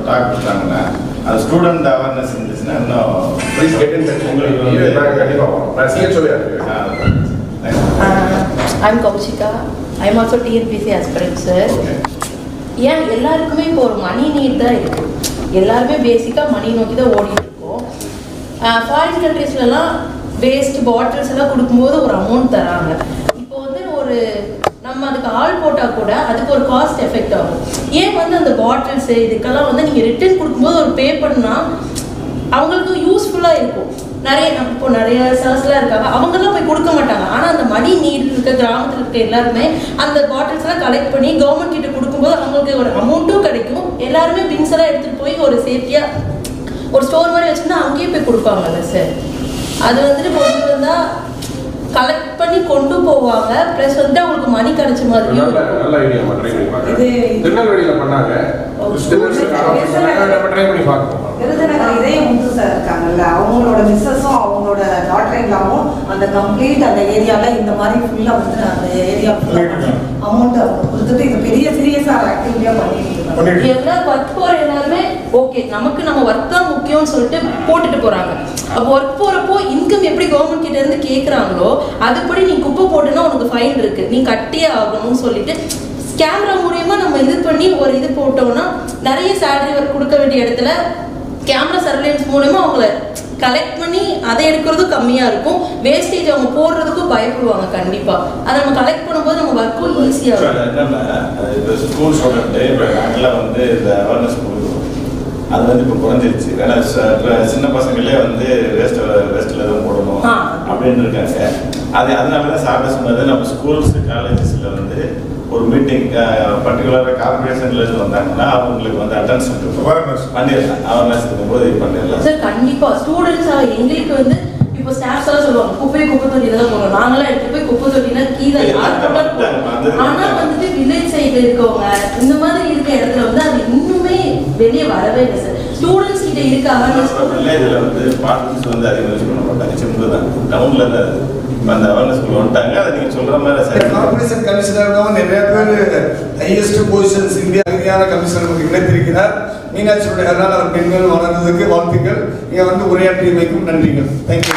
டாக் கொடுத்தாங்கன்னா அது ஸ்டூடெண்ட் அவேர்னஸ் இருந்துச்சுன்னா இன்னும் ப்ளீஸ் கெட் இன் டச். உங்களுக்கு வந்து நாங்கள் கண்டிப்பாக நான் சிஹெச்ஓவே I'm Kaushika. I'm also TNPC aspirant, sir. ஏன் எல்லாருக்குமே இப்போ ஒரு மணி நீட் தான் இருக்கு. எல்லாருமே பேசிக்காக மணி நோக்கி தான் ஓடிட்டு இருக்கோம். ஃபாரின் கண்ட்ரீஸ்லாம் வேஸ்ட் பாட்டில்ஸ் எல்லாம் கொடுக்கும்போது ஒரு அமௌண்ட் தராங்க. இப்போ வந்து ஒரு நம்ம அதுக்கு ஆள் போட்டால் கூட அதுக்கு ஒரு காஸ்ட் எஃபெக்ட் ஆகும். ஏன் வந்து அந்த பாட்டில்ஸு இதுக்கெல்லாம் வந்து நீங்கள் ரிட்டர்ன் கொடுக்கும்போது ஒரு பே பண்ணால் அவங்களுக்கு யூஸ்ஃபுல்லாக இருக்கும். நிறைய சர்ஸ்லாம் இருக்காங்க, அவங்கெல்லாம் போய் கொடுக்க மாட்டாங்க. ஆனால் அந்த மணி நீட் இருக்க கிராமத்தில் இருக்க எல்லாருமே அந்த பாட்டில்ஸ்லாம் கலெக்ட் பண்ணி கவர்மெண்ட் கிட்ட கொடுக்கும்போது அவங்களுக்கு ஒரு அமௌண்ட்டும் கிடைக்கும். எல்லாருமே பின்ஸ் எல்லாம் எடுத்துகிட்டு போய் ஒரு சேஃப்டியாக ஒரு ஸ்டோர் மாதிரி வச்சுருந்தா அங்கேயே போய் கொடுப்பாங்கல்ல சார். அது வந்துட்டு கொண்டு வந்தால் கலெக்ட் பண்ணி கொண்டு போவாங்க. ப்ளஸ் வந்து அவங்களுக்கு மணி கிடைச்ச மாதிரி. நல்ல ஐடியா. திருநெல்வேலியில் பண்ணாங்க. ட்ரை பண்ணி பார்க்கணும். விருதுநகர் இதே முத்து சார் இருக்காங்கல்ல, அவங்களோட மிஸ்ஸஸும் அவங்களோட டாக்டர் இல்லாமல் அந்த கம்ப்ளீட் அந்த ஏரியாவில் இந்த மாதிரி ஃபுல்லாக வந்து அந்த ஏரியா அமௌண்ட் அவங்க கொடுத்துட்டு இது பெரிய சீரியஸாக ஆக்டிவிட்டியாக பண்ணிட்டு எல்லாம் ஒர்க் போகிற எல்லாருமே ஓகே நமக்கு நம்ம ஒர்க் தான் முக்கியம்னு சொல்லிட்டு போட்டுட்டு போகிறாங்க. அப்போ ஒர்க் போகிறப்போ இன்கம் எப்படி கவர்மெண்ட் கிட்ட இருந்து கேட்குறாங்களோ அதுபடி நீ குப்பை போட்டுன்னா உனக்கு ஃபைன் இருக்குது, நீ கட்டியே ஆகணும்னு சொல்லிட்டு கேமரா மூலியமா நம்ம இது பண்ணி ஒரு இது போட்டோம்னா நிறைய சேலரி ஒர்க் கொடுக்க வேண்டிய இடத்துல கேமரா சர்வேலன்ஸ் மூலமா அவங்கள கலெக்ட் பண்ணி அதை எடுக்கிறதும் கம்மியாக இருக்கும். வேஸ்டேஜ் அவங்க போடுறதுக்கும் பயப்படுவாங்க. கண்டிப்பாக அதை நம்ம கலெக்ட் பண்ணும்போது நம்ம ஒர்க்கும் ஈஸியாக இருக்கும். என்னென்னா இப்போ ஸ்கூல் ஸ்டூடெண்ட்டு இப்போ நாங்களாம் வந்து இந்த அவேர்னஸ் கொடுக்குறோம். அது வந்து இப்போ குறைஞ்சிருச்சு. ஏன்னா இப்போ சின்ன பசங்களே வந்து வேஸ்ட்டில் தான் போடணும் அப்படின்னு இருக்காங்க. அதனால தான் சாப்பிட சொன்னது நம்ம ஸ்கூல்ஸ் காலேஜஸில் வந்து ஒரு மீட்டிங் பர்டிகுலராக கார்பரேஷன்லேருந்து வந்தாங்கன்னா அவங்களுக்கு வந்து அட்டென்ஸ் பண்ணிடலாம். அவேர்னஸ் இருக்கும்போது இது பண்ணிடலாம் சார். கண்டிப்பாக ஸ்டூடெண்ட்ஸ் எங்களுக்கு வந்து இப்போ ஸ்டாஃப்ஸ் எல்லாம் சொல்லுவாங்க குப்பை தொட்டியில் தான் போகணும். நாங்களாம் எடுத்து போய் குப்பை தொட்டினா கீழே யார் போட்டாலும். ஆனால் வந்துட்டு வில்லேஜ் சைடில் இருக்கவங்க இந்த மாதிரி இருக்க இடத்துல வந்து அது இன்னுமே வெளியே வரவே இல்லை சார். ஸ்டூடெண்ட்ஸ் கிட்ட இருக்க அவேர்னஸ் வில்லேஜில் வந்து பார்ட்டிஸ் வந்து அதிகமாக யூஸ் பண்ண மாட்டாங்க, சிம்பிள் தான், டவுனில் தான் அந்த அவேர்னஸ் வந்துட்டாங்க. அதை நீங்கள் சொல்கிற மாதிரி சார் கார்பரேஷன் கமிஷனர் நிறைய பேர் ஹையஸ்ட் பொசிஷன்ஸ் இந்தியா தகுதியான கமிஷனர் நமக்கு கிடைத்திருக்கிறார். மீனாட்சியுடைய அதனால் அவர் பெண்கள் வளர்றதுக்கு வாழ்த்துக்கள். இங்கே வந்து உரையாற்றியமைக்கும் நன்றிகள். தேங்க்யூ.